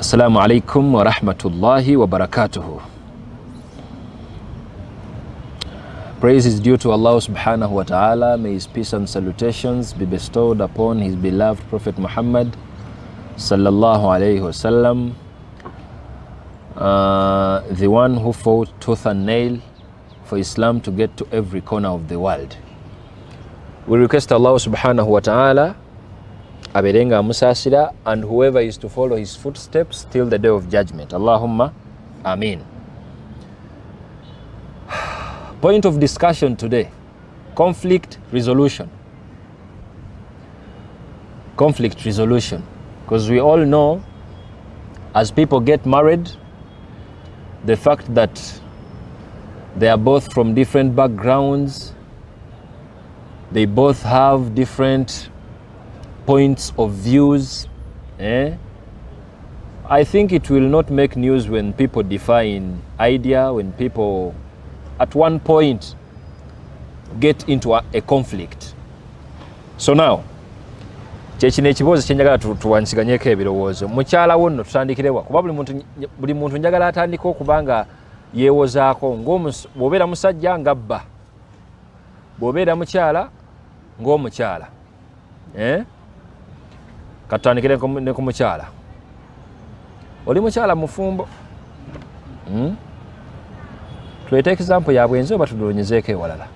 Assalamu alaikum wa rahmatullahi wa barakatuhu. Praise is due to Allah subhanahu wa ta'ala. May his peace and salutations be bestowed upon his beloved Prophet Muhammad sallallahu alayhi wasallam, the one who fought tooth and nail for Islam to get to every corner of the world. We request Allah subhanahu wa ta'ala aberenga musasira, and whoever is to follow his footsteps till the day of judgment. Allahumma Ameen. Point of discussion today: conflict resolution. Conflict resolution. Because we all know, as people get married, the fact that they are both from different backgrounds, they both have different points of views, I think it will not make news when people differ in idea, when people at one point get into a conflict. So now, kyekino ekibuuzo kyenjagala tuwansiganyeko ebirowoozo. Mukyala wo nno tutandikirewa, kuba buli muntu njagala atandika okubanga yeewozaako, bw'obeera musajja ng'abba, bw'obeera mukyala ng'omukyala. Katandikire ne ku mukyala. Oli mukyala mufumbo. Tulete example ya bwenzi oba tunoonyezeeko ewalala.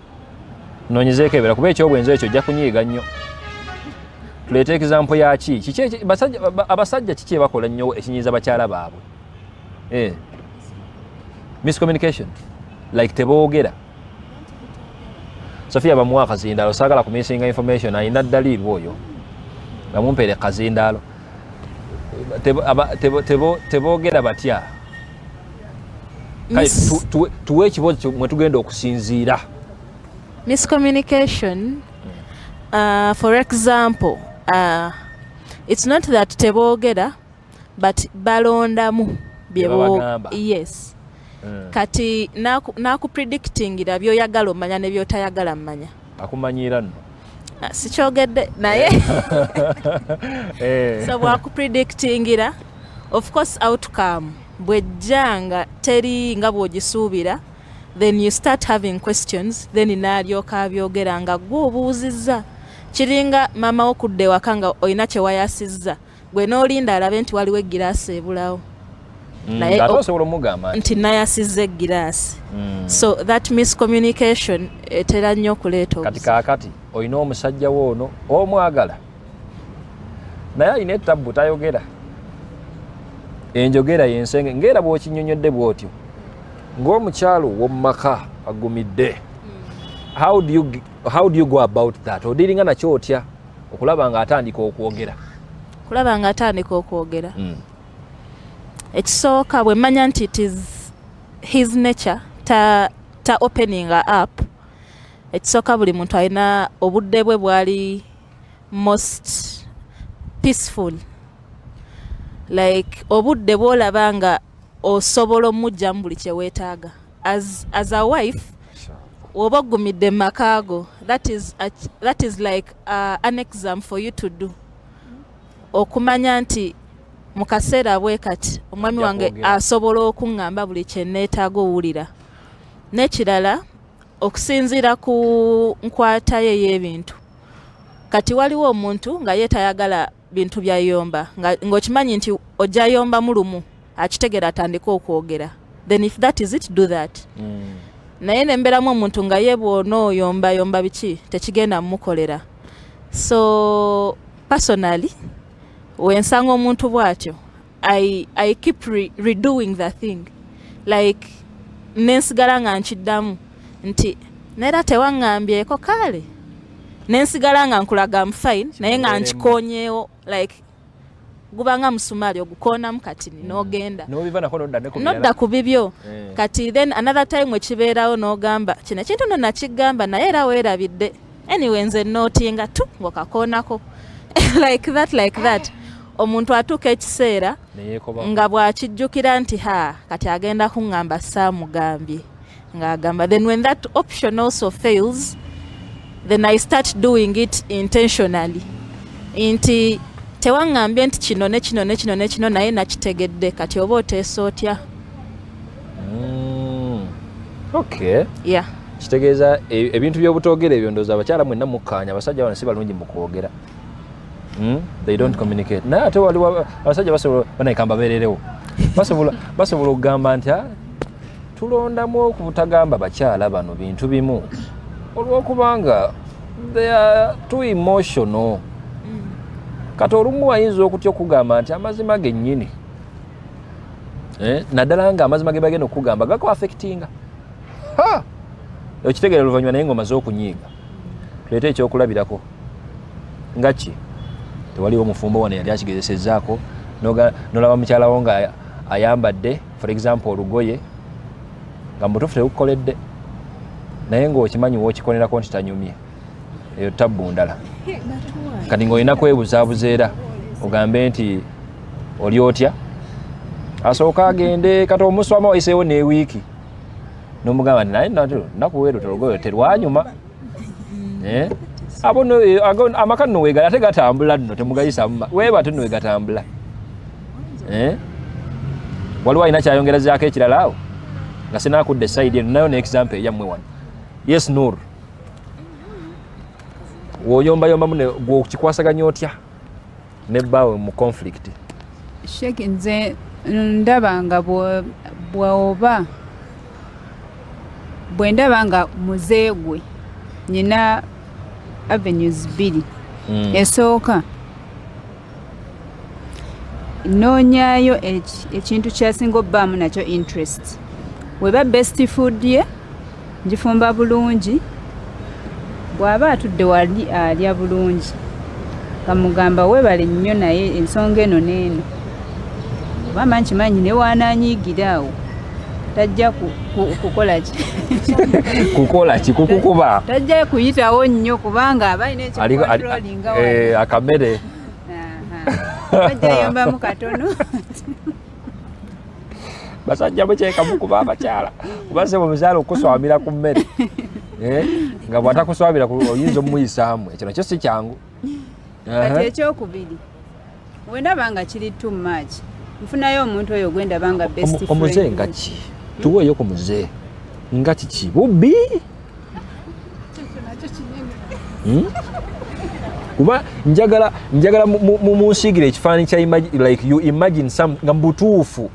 Tunoonyezeeko ebirala kuba ekyobwenzi ekyo ojja kunyiiga nnyo. Tulete example ya ki? Abasajja kiki ebakola nnyo ekinyiiza bakyala baabwe? Miscommunication. Like teboogera. Sofia bamuwa akazindaalo, saagala kumisinga information, ayina ddaliiri oyo. Bamumpere kazindaalo. Teboogera batya. Tuwe ekibuuzo mwe tugenda okusinziira. Miscommunication, for example, it's not that teboogera, but balondamu byebagamba. Yes. Kati nakupredictingira byoyagala omanya ne byotayagala mmanya. Akumanyiira nno. Sikyogedde naye. So bwakupredictingira, of course outcome bwejjanga teri nga bw'ogisuubira, then you start having questions, then n'alyoka abyogera nga gw'obuuzizza. Kiringa maama wo kudde waka nga olina kye wayasizza, gwe n'olinda alabe nti waliwo eggiraasi ebulawo. Naye osobola omugamba nti nayasizza eggiraasi. So that miscommunication etera nnyo okuleeta kati kaakati olina omusajja wo ono omwagala, naye alina ettabbu tayogera. Enjogera y'ensenge ng'era bw'okinyonyodde bw'otyo ng'omukyalo w'omumaka agumidde. How do you go about that? Odiringa nakyo otya okulaba nga atandika okwogera? Kulaba nga atandika okwogera. Ekisooka bwe mmanya nti it is his nature ta opening up. Ekisooka buli muntu alina obudde bwe bwali most peaceful. Like obudde bw'olaba nga osobola omujjamu buli kye weetaaga. As a wife, oba ogumidde mu makaago, that is like an exam for you to do. Okumanya nti mu kaseera bwe kati omwami wange asobola okuŋŋamba buli kye neetaaga owulira. N'ekirala okusinziira ku nkwata ye y'ebintu. Kati waliwo omuntu nga yeetayagala bintu bya yomba, ng'okimanyi nti ojja yomba mu lumu akitegera atandika okwogera. Then if that is it, do that. Naye nemberamu omuntu nga ye bw'onooyomba biki tekigenda mmukolera. So personally, wensanga omuntu bw'atyo, I keep redoing the thing. Like nensigala nga nkiddamu nti neera tewaŋŋambyeko kale. Nensigala nga nkulaga I'm fine, naye nga nkikonyeewo, like gubanga musumaali ogukoonamu kati n'ogenda. Nodda ku bibyo. Kati then another time ekibeerawo n'ogamba kino ekintu nno nakigamba naye era weerabidde. Anyway nze nootinga tu ng'okakoonako. Like that. Omuntu atuuka ekiseera nga bw'akijjukira nti kati agenda kuŋŋamba saamugambye ng'agamba. Then when that option also fails, then I start doing it intentionally. Nti tewaŋŋambye nti kino ne kino ne kino ne kino naye nakitegedde kati oba oteesa otya. Okay. Yeah. Kitegeeza ebintu by'obutogere ebyo ndowooza abakyala mwenna mukkaanya abasajja bano si balungi mu kwogera. They don't communicate. Naye ate waliwo abasajja basobola banayikamba beererewo. Basobola okugamba nti tulondamu okubutagamba bakyala bano bintu bimu olw'okubanga they are too emotional. Kati olumu wayinza okutya okugamba nti amazima gennyini naddala nga amazima ge bagenda okugamba gako affectinga. Okitegeera oluvannyuma naye ng'omaze okunyiiga. Tuleete ekyokulabirako nga ki? Tewaliwo omufumbo wano yali akigezesezzaako n'olaba mukyalawo nga ayambadde for example olugoye nga mutuufu tekukoledde naye ng'okimanyi wookikonerako nti tanyumye, eyo tabbu ndala. Kati ng'olina kwebuzaabuza era ogambe nti oli otya, asooka agende kati omuswama wayiseewo n'ewiiki n'omugamba nti naye nakuweero tolugoye terwanyuma. Abo amaka nno weegala ate gatambula nno temugayisa weebate nno wegatambula. Waliwo alina kyayongerezaako ekirala awo nga sinaakudde sayidi eno nayo n'example eyammwe wano. Yes Nur, w'oyombayombamu gwokikwasaganya otya nebbaawe mu conflict? Sheikh, nze ndaba nga bwe ndaba nga muzeegwe nyina avenues bbiri. Esooka noonyaayo ekintu kyasinga obbaamu nakyo interest. Weba best food ye ngifumba bulungi, bw'aba atudde wali alya bulungi kamugamba weebale nnyo naye ensonga eno n'eno obama nkimanyi ne waanaanyiigiraawo tajja kukola ki kukola ki kukukuba tajja kuyitawo nnyo kubanga aba alina ekyokontrolinga akamere bajja yombamu katono basajja mukyeka mukuba abakyala kubase omukyala okuswamira ku mmere nga bw'atakuswamira oyinza omuyisaamu ekyo nakyo si kyangu. Kati ekyokubiri wendaba nga kiri too much nfunayo omuntu oyo gwendaba nga best friend. Omuze nga ki? Tuweeyo ku muze nga kiki? Bubbi kuba njagala munsigire ekifaananyi kya like you imagine some nga mbutuufu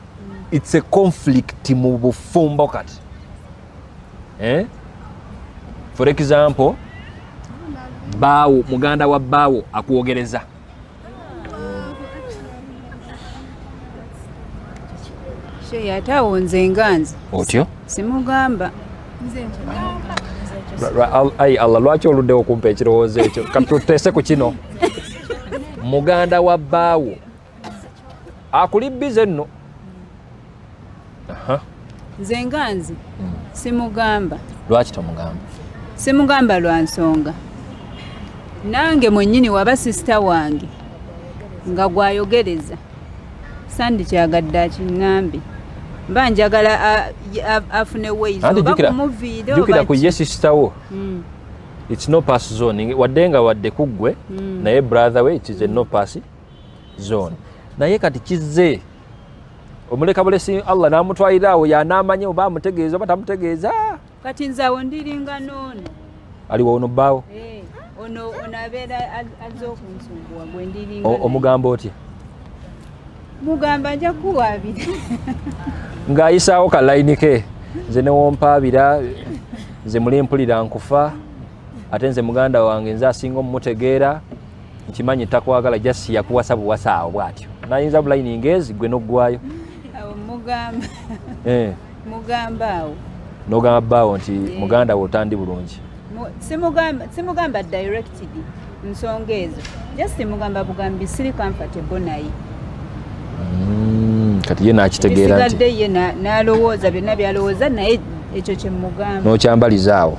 it's a conflict mu bufumbo kati. For example, baawo muganda wa baawo akwogereza yataawo nze nganze otyo simugamba. Ai Allah, lwaki oluddewo okumpa ekirowoozo ekyo? Kati tuteese ku kino. Muganda wa baawo akulibbize nno. Nze nganze simugamba. Lwaki tomugamba? Simugamba lwa nsonga nange mwennyini waba sisita wange nga gwayogereza sandi kyagadde akiŋŋambe mba njagala afune ways oba kumuviira jukira ku ye sisita wo. It's no pass zone wadde nga wadde kuggwe naye brother we it is a no pass zone. Naye kati kizze omuleka bulesi Allah n'amutwalira awo y'anaamanya oba amutegeeza oba tamutegeeza. Kati nze awo ndiringa n'ono aliwo ono bbaawo ono abeera azze okunsumbuwa gwe ndiringa. Omugamba otya? Mugamba nja kuwaabira ng'ayisaawo ka layini ke nze newompaabira nze muli mpulira nkufa ate nze muganda wange nze asinga omumutegeera nkimanyi takwagala jasi yakuwasa buwasa awo bw'atyo nayinza bulayini ngezi gwe n'oggwayo. Mugamba mugamba awo n'ogamba bbaawo nti muganda wo otandi bulungi. Simugamba directed nsonga ezo just mugamba bugambi siri comfortable naye. Kati ye n'akitegeera nti ye n'alowooza byonna byalowooza naye ekyo kye mugamba n'okyambaliza awo.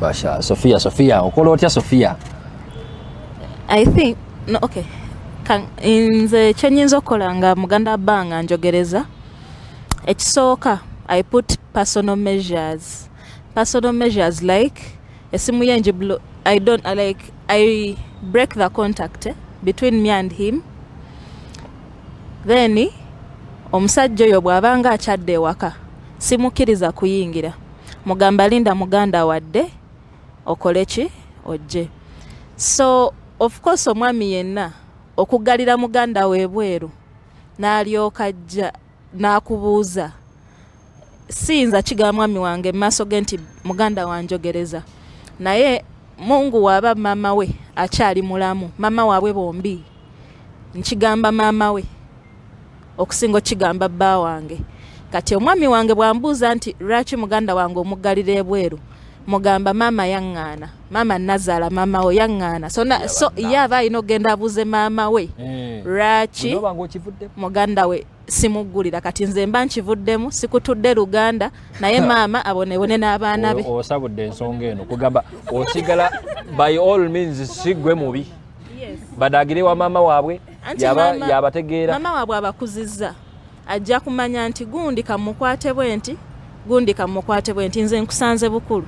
Basha Sofia okola otya Sofia? I think no, okay. Nze kyenyinza okukola nga muganda bbanga njogereza ekisooka I put personal measures like esimu yenje I break the contact between me and him. Then omusajja oyo bw'abanga akyadde ewaka simukkiriza kuyingira, mugamba linda muganda wadde okole ki ojje. So of course omwami yenna okuggalira muganda we ebweru n'alyoka ajja n'akubuuza, siyinza kigamba mwami wange mu maaso ge nti muganda wanjogereza, naye Mungu waaba mama we akyali mulamu, mama waabwe bombi nkigamba mama we okusinga okigamba bba wange. Kati omwami wange bwambuuza nti lwaki muganda wange omuggalira ebweru, mugamba mama yaŋŋaana, mama nazaala mama we yaŋŋaana. So ye aba alina ogenda abuuze mama we lwaki muganda we simuggulira. Kati nze mba nkivuddemu, sikutudde Luganda, naye maama abonebone n'abaana be. Osabudde ensonga eno kugamba osigala by all means sigwe mubi, badagire wa maama waabwe yabategeera. Maama waabwe abakuzizza, ajja kumanya nti gundi kamukwate bwe nti, gundi kamukwate bwe nti, nze nkusanze bukulu.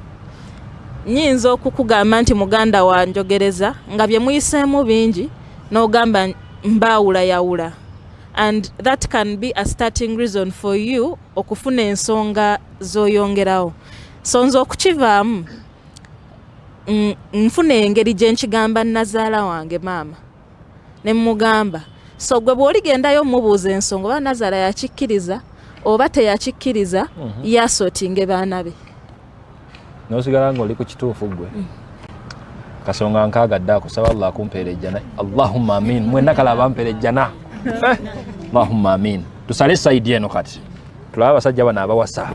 Nyinza okukugamba nti muganda wanjogereza nga bye muyiseemu bingi n'ogamba mbaawula yawula. And that can be a starting reason for you okufuna ensonga z'oyongerawo. So nze okukivaamu nfuna engeri gye nkigamba nazaala wange maama ne mugamba. So gwe bw'oligendayo mubuuza ensonga oba nazaala yakikkiriza oba teyakikkiriza, yasootinge baana be. Nosigala ng'oli ku kituufu gwe. Kasonga nkaagadde akusaba Allah akumpeera ejjana. Allahumma amin. Mwenna kala abampeera ejjana. Allahumma amin. Tusale saidi eno kati. Tulaba abasajja bano abawasa.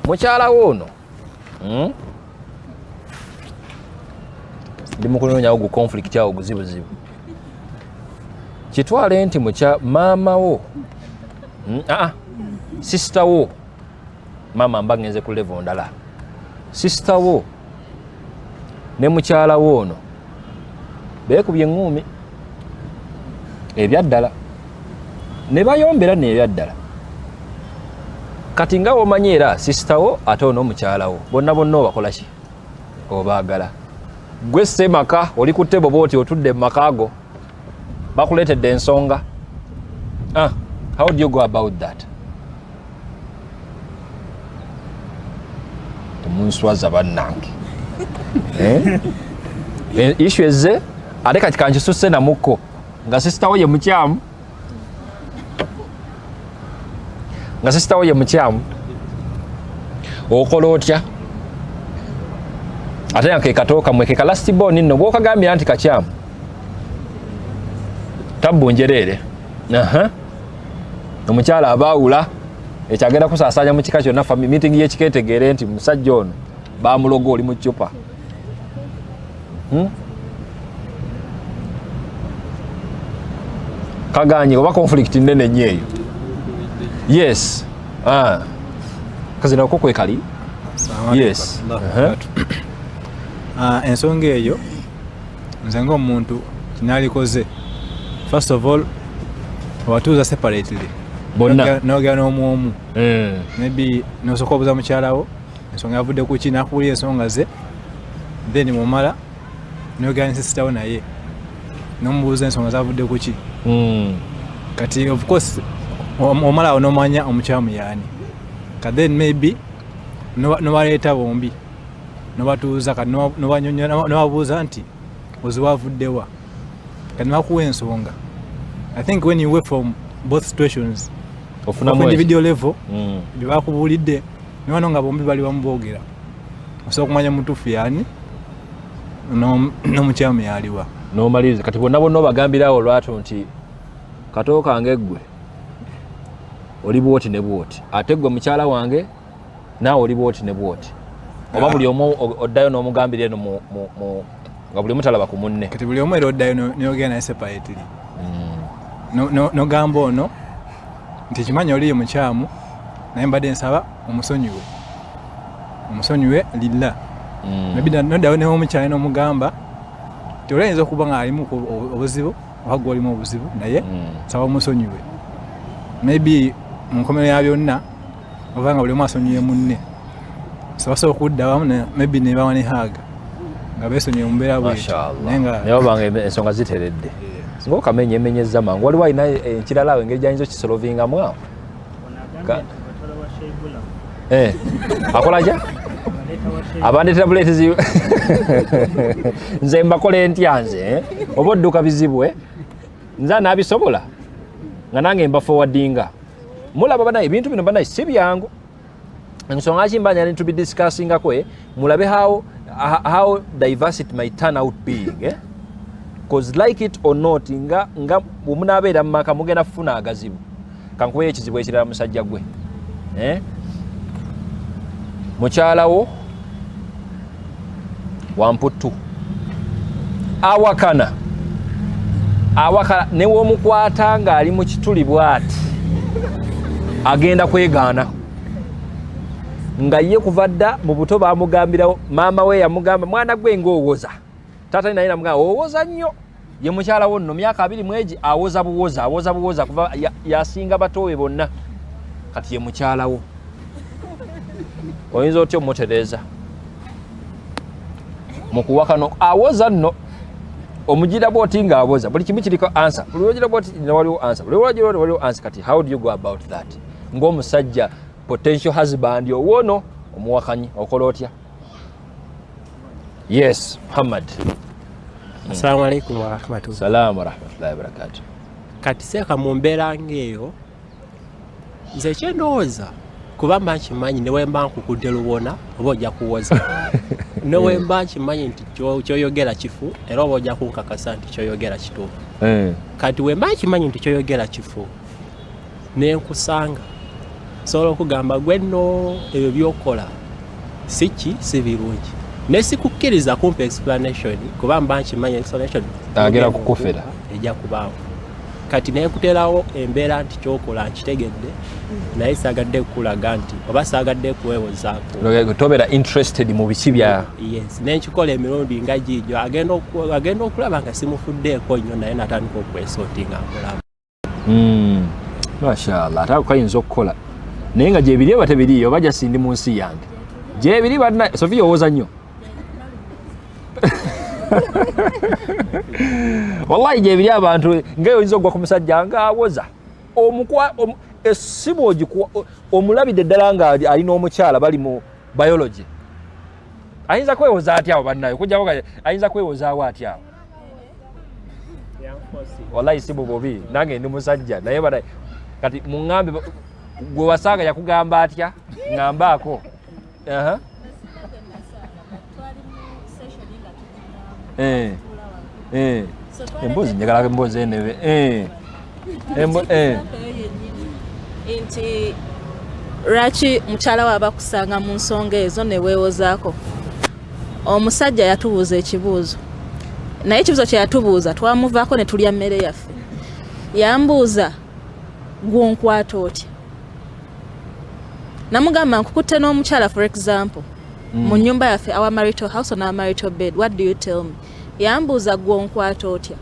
Mukyala woono. Ndi mu kunoonyawo gu conflict awo guzibuzibu. Kitwale nti maama wo. Sister wo. Mama mba ngenze ku level ndala. Sister wo ne mukyala wo ono beekubye ngumi ebyaddala ne bayombera n'ebyaddala. Kati nga omanyi era sister wo ate ono mukyala wo bonna obakola ki? Obaagala. Gwe semaka oli ku ttebo booti otudde mu makaago bakuleetedde ensonga. How do you go about that? Munswaza bannange. Issue eze ate kati kankisusse na mukko nga sister wo ye mukyamu. Nga sister wo ye mukyamu. Okola otya? Ate yanke katooka mweke ka last born nno gwokagambira nti kakyamu. Tabbunjereere. Omukyala abaawula ekyagenda kusaasanya mu kika kyonna family meeting y'ekikeetegeere nti musajja ono baamuloga oli mu ccupa. Kaganye oba conflict nnene nnyo eyo. Yes. Kazina okwo kwekali? Yes. Ensonga eyo nze ng'omuntu kinaalikoze, first of all watuuza separately bonna n'ogera n'omu omu. Maybe n'osooka obuuza mukyalawo ensonga yavudde ku ki, n'akuwulira ensonga ze, then mumala n'ogera ne sisitawo naye n'omubuuza ensonga zavudde ku ki. Kati of course omala awo n'omanya omukyamu yaani. Kati then maybe n'obaleeta bombi n'obatuuza kati n'obabuuza nti oziwavuddewa, kati n'akuwa ensonga. I think when you work from both situations, from individual level, bye bakubuulidde niwano nga bombi bali bamu boogera, osobola okumanya mutuufu yaani n'omukyamu yaliwa. N'omaliriza kati bonna obagambirawo olwatu nti katoo kange ggwe oli bwoti ne bwoti, ate ggwe mukyala wange naawe oli bwoti ne bwoti, oba buli omu oddayo n'omugambira eno nga buli omu talaba ku munne. Kati buli omu era oddayo n'ogenda naye separately. N'ogamba ono nti kimanya oli ye mukyamu naye mbadde nsaba omusonyiwe lilla. Maybe noddayo n'omukyala n'omugamba nti olayinza okuba nga alimu obuzibu oba gwe olimu obuzibu naye nsaba omusonyiwe. Maybe mu nkomerero ya byonna oba nga buli omu asonyiwe munne, so basobola okudda wamu maybe ne bawa ne haaga nga besonye mumbeera bwe naye bange ensonga ziteredde singa okamenyemenyeza mangu waliwo alina ekirala awo engeri gyayinza okisolovingamu awo akola ja abandeetera buleetezi nze mbakole ntya nze oba odduka bizibu nze anaabisobola nga nange mba forwardinga mulaba banaye ebintu bino banaye si byangu ensonga lwaki mbanya ne tubidiscussingako mulabe how diversity might turn out being because like it or not nga bwemunaabeera mu maka mugenda kufuna agazibu kankubeyo ekizibu ekirala musajja gwe mukyalawo wamputtu awakana newomukwata ng'ali mu kituli bw'ati agenda kwegaana nga ye kuva dda mu buto bamugambirawo maama we yamugamba mwana gwe ng'owoza taata naye namugamba owoza nnyo ye mukyalawo nno myaka 2 mwegi awoza buwoza kuva yasinga batowe bonna kati ye mukyalawo oyinza otya omutereeza mukuwakano awoza nno omugira bwoti ng'awoza buli kimu kiriko answer buli wagira bwoti waliwo answer buli wagira waliwo answer kati how do you go about that ng'omusajja potential husband owono omuwakanyi okola otya yes Muhammad assalamu alaikum wa rahmatullahi salamu wa rahmatullahi wa barakatuh kati seeka mu mbeera ng'eyo nze kyendowooza kuba mba nkimanyi newemba nkukudde lubona oba ojja kuwoza newemba nkimanyi nti kyoyogera kifu era oba ojja kunkakasa nti kyoyogera kituufu kati wemba nkimanyi nti kyoyogera kifu nenkusanga sobola okugamba gwe nno ebyo byokola si birungi nesikukkiriza kumpa explanation kuba mba nkimanyi explanation agera kukufera ejja kubaawo kati nekuterawo embeera nti kyokola nkitegedde naye saagadde kukulaga nti oba saagadde kuweewozaako tobeera interested mu biki bya yes nenkikola emirundi nga giijo agenda okulaba nga simufuddeeko nnyo naye natandika okwesootinga mulaba mashallah ate akayinza okukola naye nga gyebiri oba tebiriyo oba jasindi mu nsi yange gyebiri badna Sofia owooza nnyo wallahi gyebiri abantu ngaoyinza ogwa ku musajja ngaawoza essimu omulabidde ddala nga alina omukyala bali mu biology ayinza kwewoza atya awo bannayo kujjako ayinza kwewozaawo atya awo wallahi si bubi nange ndi musajja naye bana kati muŋŋambe gwe wasanga yakugamba atya ŋŋambaako emboozi njagala emboozi enebe nti lwaki mukyala we abakusanga mu nsonga ezo ne weewozaako omusajja yatubuuza ekibuuzo naye ekibuuzo kye yatubuuza twamuvaako ne tulya mmere yaffe yambuuza gwonkwata otya namugamba nkukutte n'omukyala for example mu nnyumba yaffe our marital house on our marital bed what do you tell me yambuuza gwonkwata otya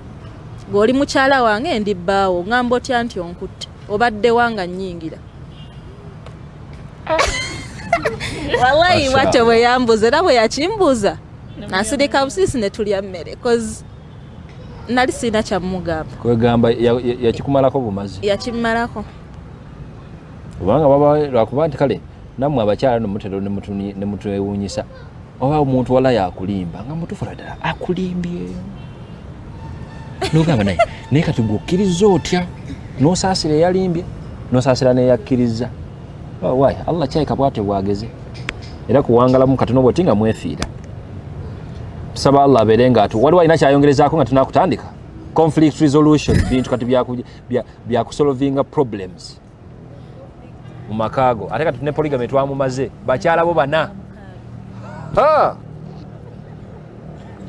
gw'oli mukyala wange ndi bbaawo ngamba otya nti onkutte obadde wanga nnyingira wallahi wate bwe yambuuza era bwe yakimbuuza nasirika busisi ne tulya mmere cause nali sirina kyamugamba kwegamba yakikumalako bumazi yakimalako kubanga baba lwakuba nti kale nammwe abakyala nomutero ne mutwewuunyisa oba omuntu wala yakulimba nga mutufula ddala akulimbye nogamba naye kati gwokkiriza otya nosaasira eyalimbye nosaasira neyakkiriza wayi Allah kyayika bwate bwageze era kuwangalamu katono bwoti nga mwefiira tusaba Allah abeere nga waliwo alina kyayongerezaako nga tunakutandika conflict resolution bintu kati byakusolvinga problems mu makaago ate kati tune polygamy twamumaze bakyala bo bana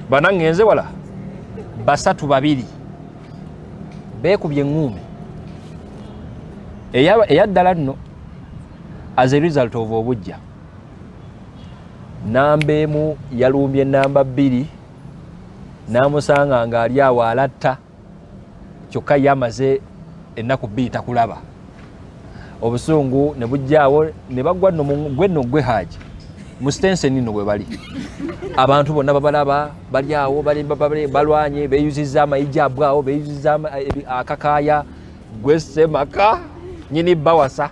bana ngenze wala basatu babiri beekubye eŋŋuumi eyaddala nno as a result of obujja namba emu yalumbye namba 2 n'amusanga ng'ali awo alatta kyokka yamaze ennaku 2 takulaba obusungu ne bujjaawo ne bagwa nno gwe Haaji mu stense nino bwe bali abantu bonna babalaba bali awo balwanye beeyuzizza amayijaabu awo beeyuzizza akakaaya gwesse maka nyini bawasa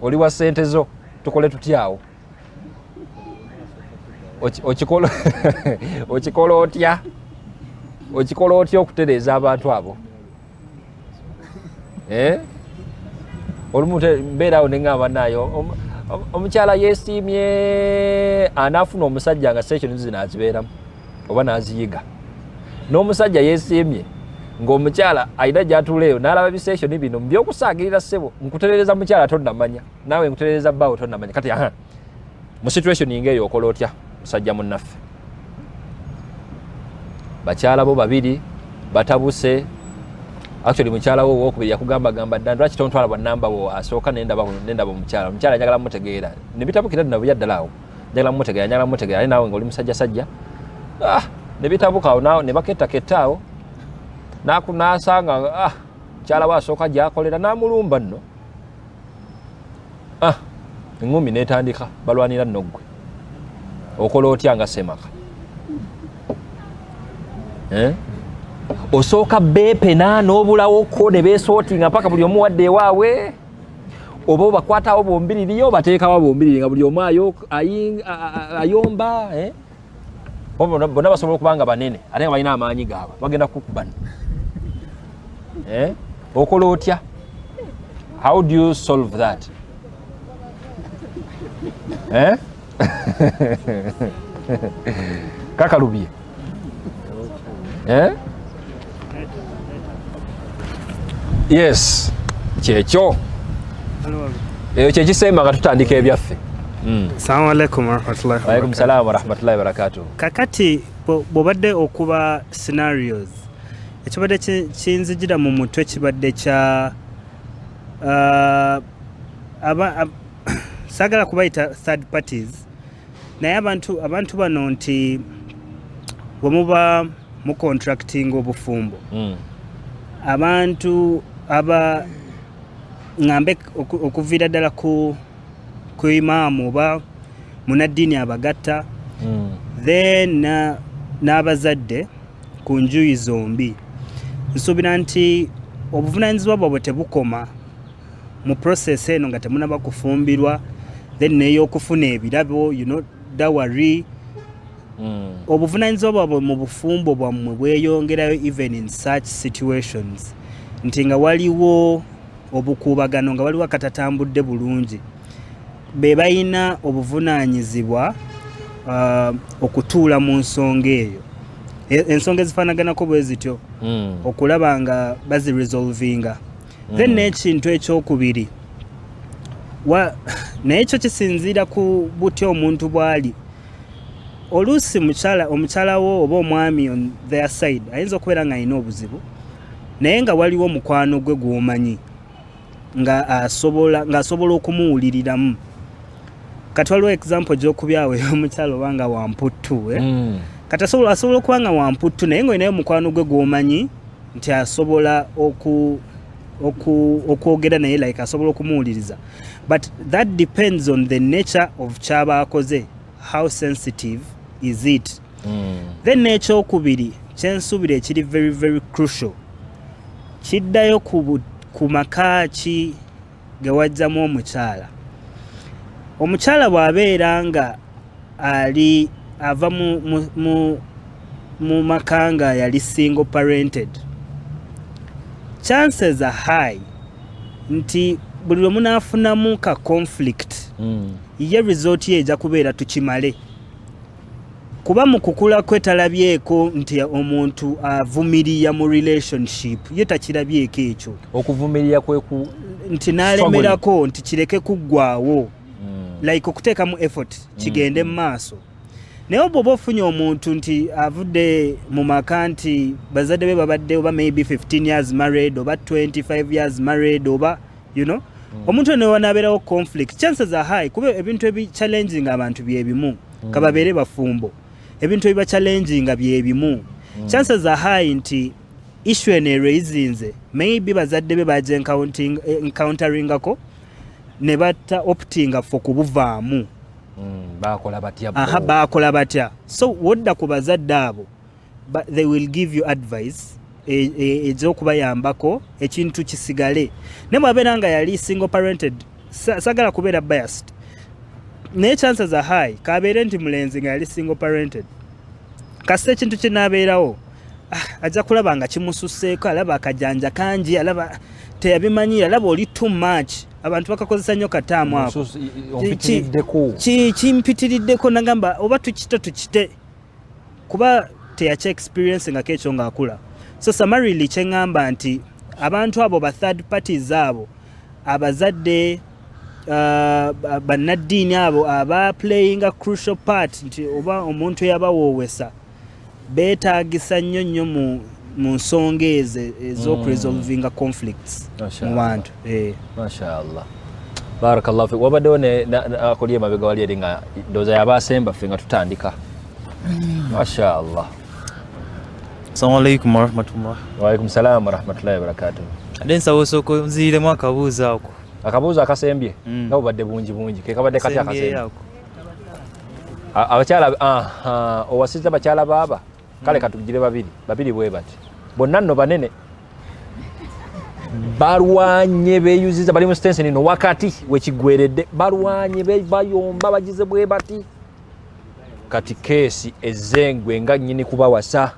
oli wa ssente zo tukole tutyawo okikola otya okutereeza abantu abo olumu mbeerawo neŋŋamba nayo omukyala yeesiimye anaafuna omusajja nga session zino azibeeramu oba n'aziyiga n'omusajja yeesiimye ng'omukyala ayina gy'atuuleeyo n'alaba bisession bino mbyokusaagirira ssebo nkutereereza mukyala tonnamanya naawe nkutereereza bbaawe tonnamanya kati mu situation ng'eyo okola otya musajja munnaffe bakyala bo babiri batabuse actually mukyala wo owokubiri yakugambagamba dda lwaki tontwala bwannamba wo asooka nendaba omukyala njagala mutegeera ne bitabukira nabulya ddala awo njagala mutegeera ali naawe ng'oli musajjasajja ne bitabuka awo ne bakettaketta awo n'asanga mukyala we asooka gy'akolera n'amulumba nno eŋŋumi n'etandika balwanira nno ggwe okola otya nga semaka osooka beepena n'obulawoko ne beesootinga mpaka buli omu wadde ewaabwe oba obakwatawo bombiririyo obateekawo bombiriri nga buli omu ayomba bonna basobola okuba nga banene ate nga balina amaanyi gaabwe bagenda kukubana okola otya? How do you solve that? Kakalubye yes kyekyo eyo kyekisemba nga tutandika ebyaffe. Assalamu alaikum warahmatullahi wabarakatuh. Alaikum salam warahmatullahi wabarakatuh. Kakati bwobadde okuba scenarios ekibadde kinzijira mu mutwe kibadde kya sagala kubayita third parties naye abantu bano nti bwemuba mu contracting obufumbo abantu aba ngambe okuviira ddala ku imaamu oba munaddiini abagatta then n'abazadde ku njuyi zombi nsuubira nti obuvunaanyizibwa bwabwe tebukoma mu process eno nga temunaba kufumbirwa then n'ey'okufuna ebirabo dawari obuvunaanyizibwa bwabwe mu bufumbo bwammwe bweyongerayo even in such situations nti nga waliwo obukuubagano nga waliwo akatatambudde bulungi be balina obuvunaanyizibwa okutuula mu nsonga eyo ensonga ezifaanaganako bwe zityo okulaba nga baziresolvinga then n'ekintu ekyokubiri naye ekyo kisinziira ku butya omuntu bw'ali oluusi omukyala wo oba omwami on their side ayinza okubeera nga alina obuzibu naye nga waliwo omukwano gwe gw'omanyi nga asobola okumuwuliriramu kati waliwo example gy'okubyawo omukyala oba nga wamputtu kati asobola okuba nga wamputtu naye ng'olinayo omukwano gwe gw'omanyi nti asobola okwogera naye like asobola okumuwuliriza but that depends on the nature of kyaba akoze how sensitive is it then n'ekyokubiri kyensuubira ekiri very very crucial kiddayo ku maka ki ge wajjamu omukyala bw'abeera nga ali ava mu maka nga yali single parented chances are high nti buli lwe munaafunamu ka conflict ye result ye ejja kubeera tukimale kuba mu kukula kwe talabyeko nti omuntu avumirira mu relationship ye takirabyeko ekyo okuvumirira kweku nti n'alemerako nti kireke kuggwaawo like okuteekamu effort kigende mu maaso naye obwoba ofunye omuntu nti avudde mu maka nti bazadde be babadde oba maybe 15 years married oba 25 years married oba omuntu ne wanaabeerawo conflict chances are high kuba ebintu ebichallenging abantu byebimu kababeere bafumbo ebintu ebibachallenging byebimu chances are high nti issue eneraisinze maybe bazadde be baje encounteringako ne bata opting for kubuvaamu baakola batya. So wodda ku bazadde abo, they will give you advice ez'okubayambako ekintu kisigale. Ne bw'abeera nga yali single parented, sagala kubeera biased, naye chances are high kabeere nti mulenzi nga yali single parented, kasita ekintu kinaabeerawo ajja kulaba nga kimususseeko, alaba akajanja kangi, alaba teyabimanyi, alaba oli too much. Abantu bakakozesa nnyo kataamu ako, kimpitiriddeko, nagamba oba tukite kuba teyakya experience nga kekyo ng'akula. So summarily kyeŋŋamba nti abantu abo ba third parties abo, abazadde, bannaddiini abo aba playing a crucial part, nti oba omuntu yabawoowesa, beetaagisa nnyo mu nsonga ezo ez'okuresolvinga conflicts mu bantu. Mashallah, barakallahu fik. Wabaddewo akuli emabega wali eri nga ndowooza yabaasemba ffe nga tutandika. Mashallah. Assalamu alaikum warahmatullah. Wa alaikum salaam warahmatullahi wabarakatuh. Ade nsawo osoko nziiremu akabuuzo ako. Akabuuzo akasembye nga bubadde bungi ke kabadde kati akasembye abakyala owasiza bakyala baaba kale katugire babiri bwe bati bonna nno banene balwanye beyuziza bali mu stance nino wakati wekigweredde balwanye bayomba bagize bwe bati kati kesi ezengwe nga nnyini kubawasa.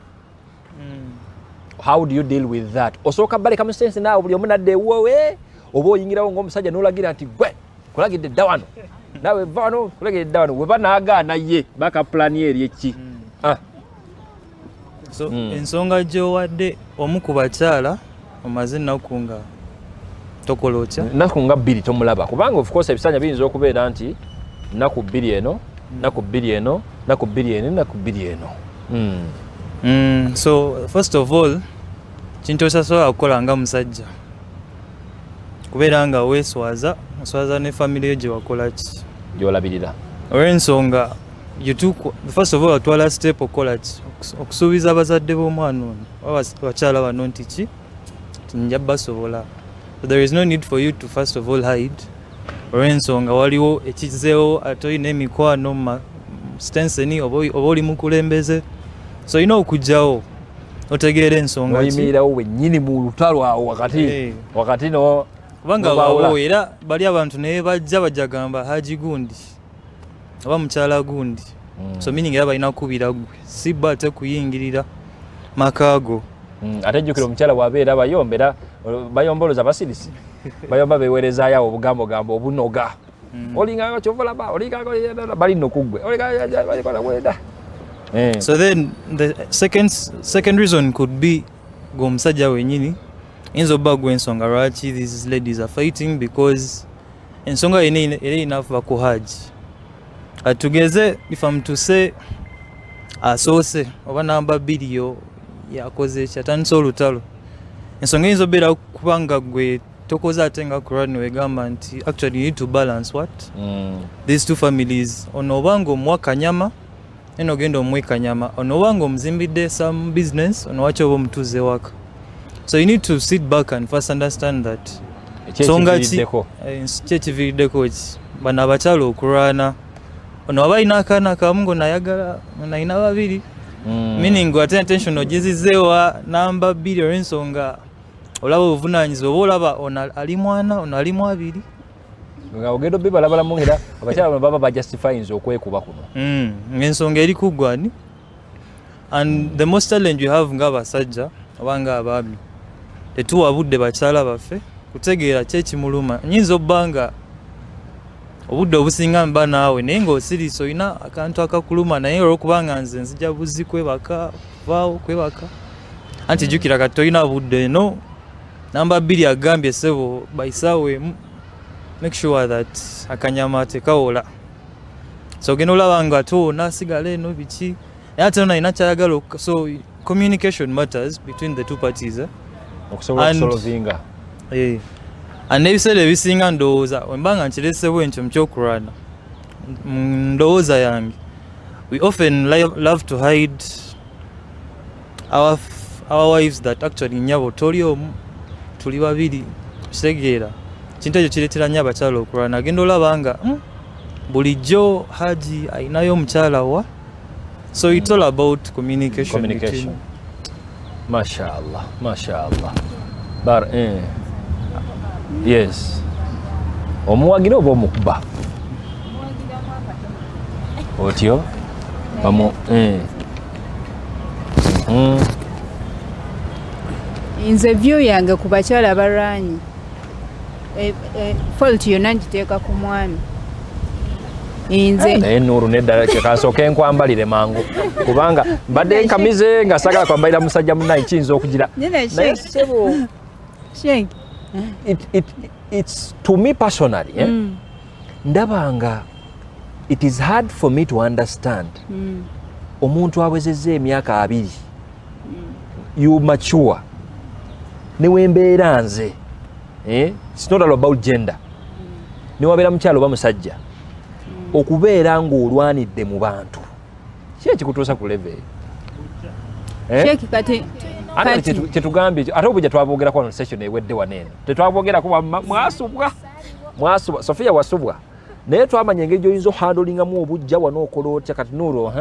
How do you deal with that? Osooka baleka mu stance naawe buli omu nadde wowe oba oyingirawo ng'omusajja n'olagira nti gwe kulagidde dda wano nawe va wano kulagidde dda wano, weba naagaana ye bakapulani eri eki. So ensonga gy'owadde omu ku bakyala omaze ennaku nga tokola otya? Nnaku nga 2 tomulaba, kubanga of course ebisanja biyinza okubeera nti nnaku 2 eno, nnaku 2 eno, nnaku 2 eno, nnaku 2 eno. So first of all kintu osasobola kukola nga musajja kubeera nga weeswaza ne family yo gye wakola ki gyolabirira olw'ensonga first of all atwala step okukola ki okusuubiza abazadde b'omwana ono bakyala bano nti ki tinja basobola. So there is no need for you to first of all hide olw'ensonga waliwo ekizeewo ate olina emikwano stenseni oba oli mukulembeze, so olina okugjawo otegeera ensonga oyimirirawo wennyini mu lutalo awo wakati no kubanga bawo era bali abantu naye bajja gamba haji gundi oba mukyala gundi. So meaning era balina kubira gwe si bate kuyingirira makaago. Ate jjukira omukyala bw'abeera bayomboloza basirisi bayomba beweerezaayo obugambo obunoga olinganga kyovolaba olinganga bali nno kuggwe So then the second reason could be g'omusajja wenyini inza obba gwe ensonga lwaki these ladies are fighting, because ensonga erina kuva ku haji. Atugeze if I'm to say asoose oba namba 2 yo yakoze kyatandisa olutalo, ensonga eyinza obeera kubanga gwe tokoze ate nga Quran wegamba nti actually you need to balance what these two families. Ono obanga omuwa kanyama eno ogenda omuwe kanyama, ono obanga omuzimbidde some business ono waki oba omutuuze waka. So you need to sit back and first understand that ensonga ki ekiviiriddeko ki bano abakyala okulwana, ono aba alina akaana kamu ng'onayagala onalina 2 meaning ate intention ogizizeewa namba 2 olw'ensonga olaba obuvunaanyizibwa oba olaba ono ali mwana ono ali 2 nga ogendo bibalabalamu era abakyala bano baba bajustifyinza okwekuba kuno ng'ensonga eri kuggwani. And the most challenge you have ng'abasajja oba ng'abaami tetuwabudde bakyala baffe kutegeera kyekimuluma. Nyinza obbanga obudde obusinga mba naawe naye ng'osirisa olina akantu akakuluma, naye olw'okubanga nze nzija buzzi kwebaka vaawo kwebaka anti jjukira kati tolina budde eno namba 2 agambye ssebo bayisaawe make sure that akanyama tekawola. So ogenda olaba nga toona sigala eno biki naye ate nalina kyayagala. So communication matters between the two parties okusobola okusolvinga. And ebiseera ebisinga ndowooza wembanga nkiresebwa ekyo mukyokulwana ndowooza yange we often love to hide our wives that actually nyabo toli omu tuli 2 kitegeera kintu ekyo kireetera nnyo abakyala okulwana. Agenda olaba nga bulijjo haji ayinayo omukyala wa, so it's all about communication. Mashallah yes omuwagira oba omukuba otyo nze view yange ku bakyala abalwanyi fault yonna ngiteeka ku mwami. naye Nuuru nedda kasooka enkwambalire mangu kubanga mbadde nkamize nga sagala kwambalira musajja munnayi kiyinza okugira naye sebo it's to me personally ndaba nga it is hard for me to understand omuntu awezezza emyaka 2 you mature newembeera nze it's not all about gender newabeera mukyalo oba musajja okubeera ng'olwanidde mu bantu ki ekikutuusa ku level kyetugambye ate obujja twaboogerako wano session ewedde waneeno tetwaboogerako mwasubwa Sofia wasubwa naye twamanya engeri gy'oyinza ohandolingamu obujja wano okola otya kati Nuuru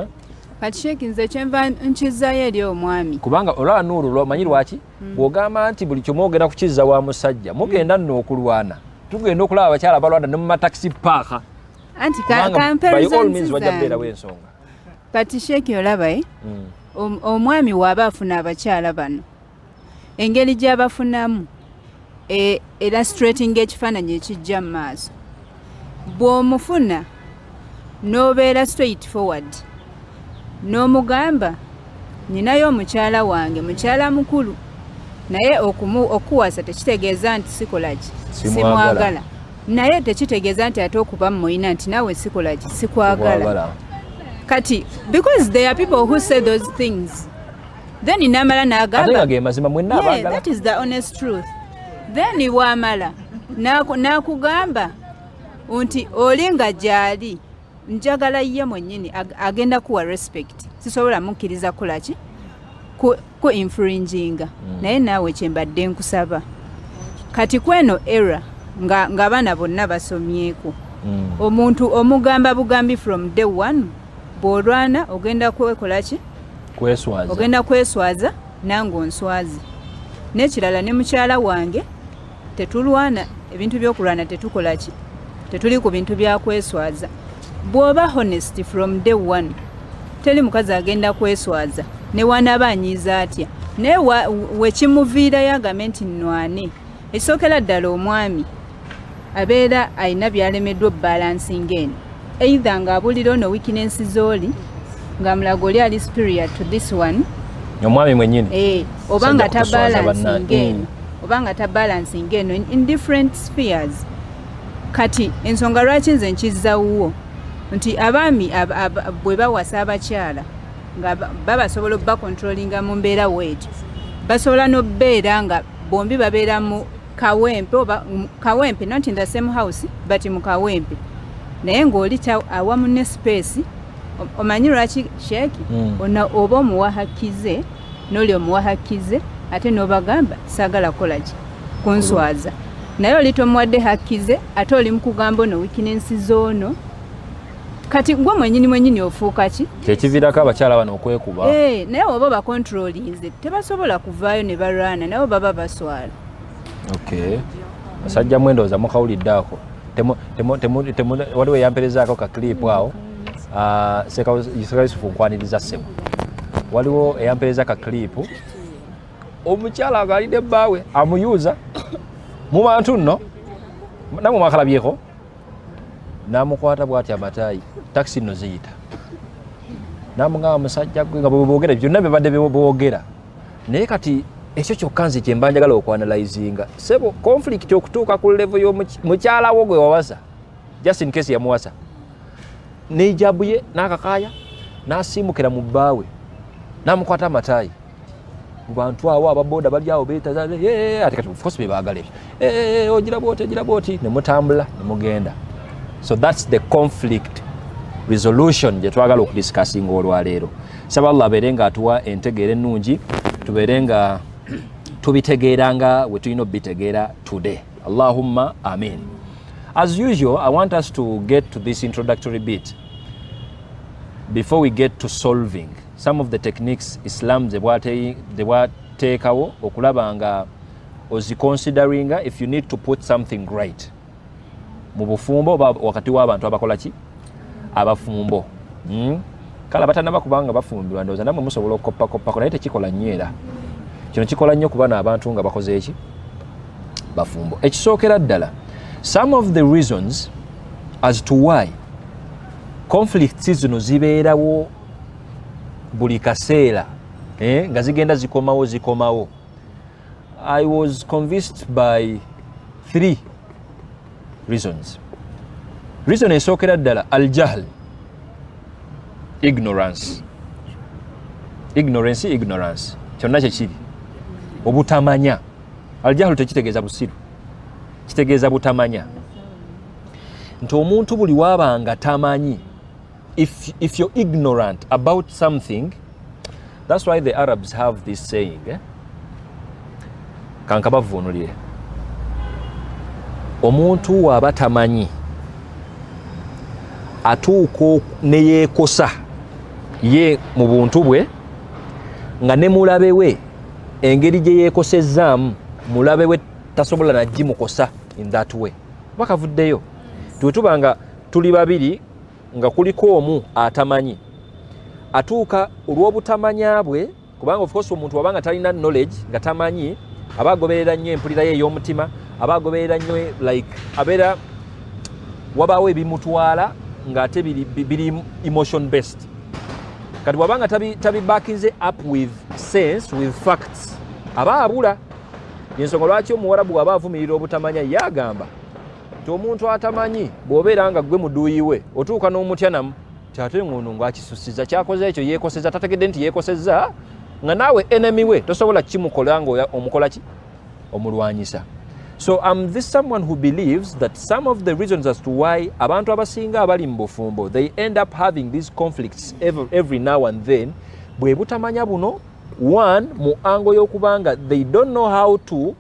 kati Sheikh nze kyenva nkizzayo eri omwami kubanga olaba Nuuru omanyi lwaki bw'ogamba nti buli kyomwogera kukizza wa musajja mugenda nno okulwana tugenda okulaba abakyala balwana ne mu mataxi paaka anti kati Sheikh olaba omwami waaba afuna abakyala bano engeri gy'abafunamu illustrating ekifaananyi ekijja mu maaso bw'omufuna n'obeera straight forward n'omugamba ninayo omukyala wange mukyala mukulu naye okuwasa tekitegeeza nti sikolaki simwagala naye tekitegeeza nti ate okuba muyina nti nawe sikolaki sikwagala kati because there are people who say those things then namala n'agamba that is the honest truth then wamala n'akugamba nti olinga gyali njagala ye mwennyini agenda kuwa respect sisobola mukkiriza kulaki ku infringinga naye naawe kyembadde nkusaba kati kweno era nga baana bonna basomyeko omuntu omugamba bugambi from day one bw'olwana ogenda kwekolaki ogenda kweswaza nange onswazi n'ekirala ne mukyala wange tetulwana ebintu by'okulwana tetukolaki tetuli ku bintu bya kweswaza bw'oba honest from day one teri mukazi agenda kweswaza ne wanaaba anyiiza atya naye wekimuviirayo agambe nti nnwane ekisookera ddala omwami abeera alina byalemeddwa balansinga eno either ng'abulira ono weakness z'oli ng'amulaga oli ali superior to this one omwami mwennyini oba nga tabalansinga eno in different spheres kati ensonga lwaki nze nkizzawuwo nti abaami bwe bawasa abakyala nga babasobola okubakontrolinga mu mbeera weeti basobola n'obeera nga bombi babeera mu kawempe not in the same house but mu kawempe naye ng'oli awamu ne space omanyi lwaki Sheeki oba omuwa hakkize n'oli omuwa hakkize ate n'obagamba saagala kolaki kunswaza naye oli tomuwadde hakkize ate oli mu kugamba ono weakness z'ono kati gwe mwennyini ofuuka ki kyekiviirako abakyala bano okwekuba naye oba bakontrolinze tebasobola kuvaayo ne balwana nabo baba baswala basajja mwendooza mukawulidde ako waliwo eyamperezaako ka clip awo Yusufu nkwaniriza ssebo waliwo eyampereza ka clip omukyala agalidde bbaawe amuyuuza mu bantu nno namwe mwakalabyeko namukwata bw'ati amataayi takisi nno ziyita namugamba musajja gwe nga bweboogera byonna bibadde boogera naye kati ekyo kyokka nze kyemba njagala okwanalizinga sebo conflict okutuuka ku level y'omukyala wo gwe wawasa just in case yamuwasa neijabu ye n'akakaaya n'asiimukira mu bbaawe namukwata amataayi mu bantu awo ababoda bali awo beetaza ate kati of course bebaagala ebyo ogira bwoti ne mutambula ne mugenda. So that's the conflict resolution gye twagala okudiscussinga olwaleero. Saba Allah abeere nga atuwa entegeera ennungi tubeere nga tubitegeera nga we tulina obitegeera today. Allahumma amin. As usual, I want us to get to this introductory bit before we get to solving some of the techniques Islam they were takeawo okulaba nga considering if you need to put something right mu bufumbo wakati w'abantu abakola ki abafumbo kala batanaba kubanga bafumbirwa ndoza namwe musobola okukoppa naye tekikola nnyo era kino kikola nnyo kuba n'abantu nga bakoze eki bafumbo. Ekisookera ddala, some of the reasons as to why conflicts zino zibeerawo buli kaseera nga zigenda zikomawo, I was convinced by 3 reasons. Reason esookera ddala al-jahl, ignorance kyonna kyekiri obutamanya. Al-jahl tekitegeeza busiru, kitegeeza butamanya. Nti omuntu buli wabanga tamanyi, if you're ignorant about something, that's why the Arabs have this saying, kankabavuunulire, omuntu waba tamanyi atuuka ne yeekosa ye mu buntu bwe nga ne mulabe we engeri gye yeekosezaamu mulabe we tasobola nagimukosa in that way. Bakavuddeyo tutuba nga tuli babiri nga kuliko omu atamanyi atuuka olw'obutamanya bwe, kubanga of course omuntu wabanga talina knowledge nga tamanyi aba agoberera nnyo empulira ye ey'omutima, aba agoberera nnyo like abeera wabaawo ebimutwala nga ate biri emotion based. Kati wabanga tabi backinze up with sense, with facts, aba abula. Yensonga lwaki omuwarabu waba avumirira obutamanya yagamba nti omuntu atamanyi bw'obeera nga gwe muduuyi we otuuka n'omutya namu kyate ngono ng'akisusiza kyakoze ekyo yeekoseza, tategedde nti yeekoseza nga naawe enemy we tosobola kimukola nga omukola ki omulwanyisa. So this someone who believes that some of the reasons as to why abantu abasinga abali mu bufumbo they end up having these conflicts every now and then bwe butamanya buno, one mu ango y'okubanga they don't know how to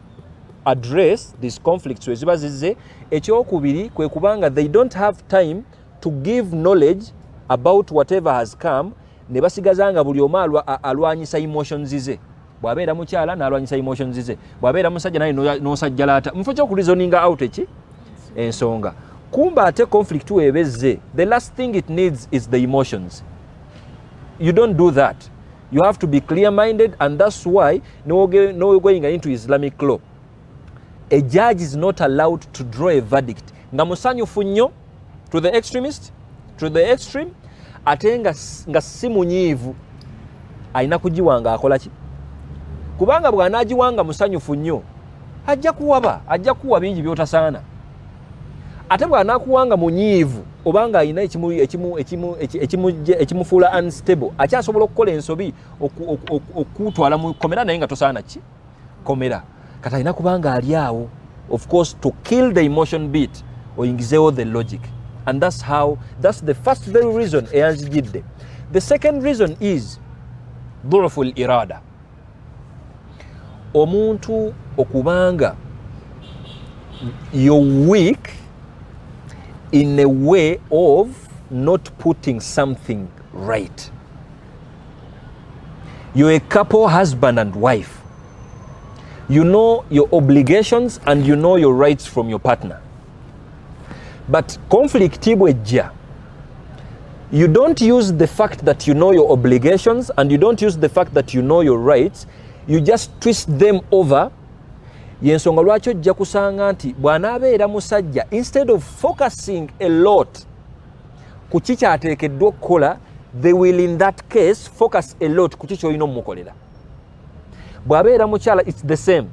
address these conflicts weziba zizze. Ekyokubiri kwe kubanga they don't have time to give knowledge about whatever has come, ne basigazanga buli omu alwanyisa emotions ze. Bw'abeera mukyala n'alwanyisa emotions ze, bw'abeera musajja naye n'osajjalaata mufo ky'okulizoninga out eki ensonga. Kumba ate conflict webezze, the last thing it needs is the emotions. You don't do that. You have to be clear-minded, and that's why no going into Islamic law, a judge is not allowed to draw a verdict nga musanyufu nnyo to the extreme ate nga si munyiivu alina kugiwanga akola ki, kubanga bw'anaagiwanga musanyufu nnyo ajja kuwa bingi by'otasaana. Ate bw'anaakuwanga munyiivu obanga alina ekimufuula unstable akyasobola okukola ensobi okutwala mu komera naye nga tosaana ki komera. Kati alina kubanga ali awo of course to kill the emotion bit oyingizeewo the logic, and that's the first very reason eyanzijidde. The second reason is dhuruful irada, omuntu okubanga you're weak in a way of not putting something right. You're a couple, husband and wife. You know your obligations and you know your rights from your partner. But conflict ibwejja, you don't use the fact that you know your obligations and you don't use the fact that you know your rights, you just twist them over. Yensonga lwaki ojja kusanga nti bw'anaabeera musajja, instead of focusing a lot ku kikyateekeddwa okukola, they will in that case focus a lot ku kikyolina omukolera. Bw'abeera mukyala, it's the same.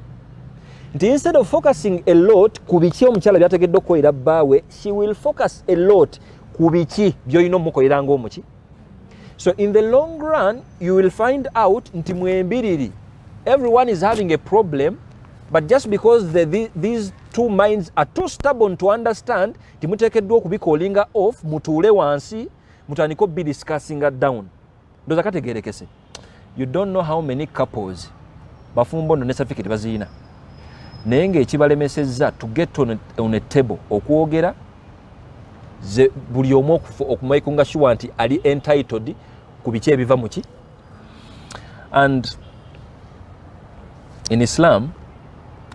Nti instead of focusing a lot ku biki omukyala byateekeddwa okukolera bbaawe, she will focus a lot ku biki by'olina omukolera ng'omuki. So in the long run you will find out nti mwembiriri everyone is having a problem, but just because these two minds are too stubborn to understand, timuteekeddwa okubikolinga off, mutuule wansi, mutandika be discussing it down. Ndoza kategerekese. You don't know how many couples bafumbo no certificate bazina. naye ng'ekibalemesezza to get on a table okwogera buli omu okumaikunga sure nti ali entitled ku biki ebiva muki. And in Islam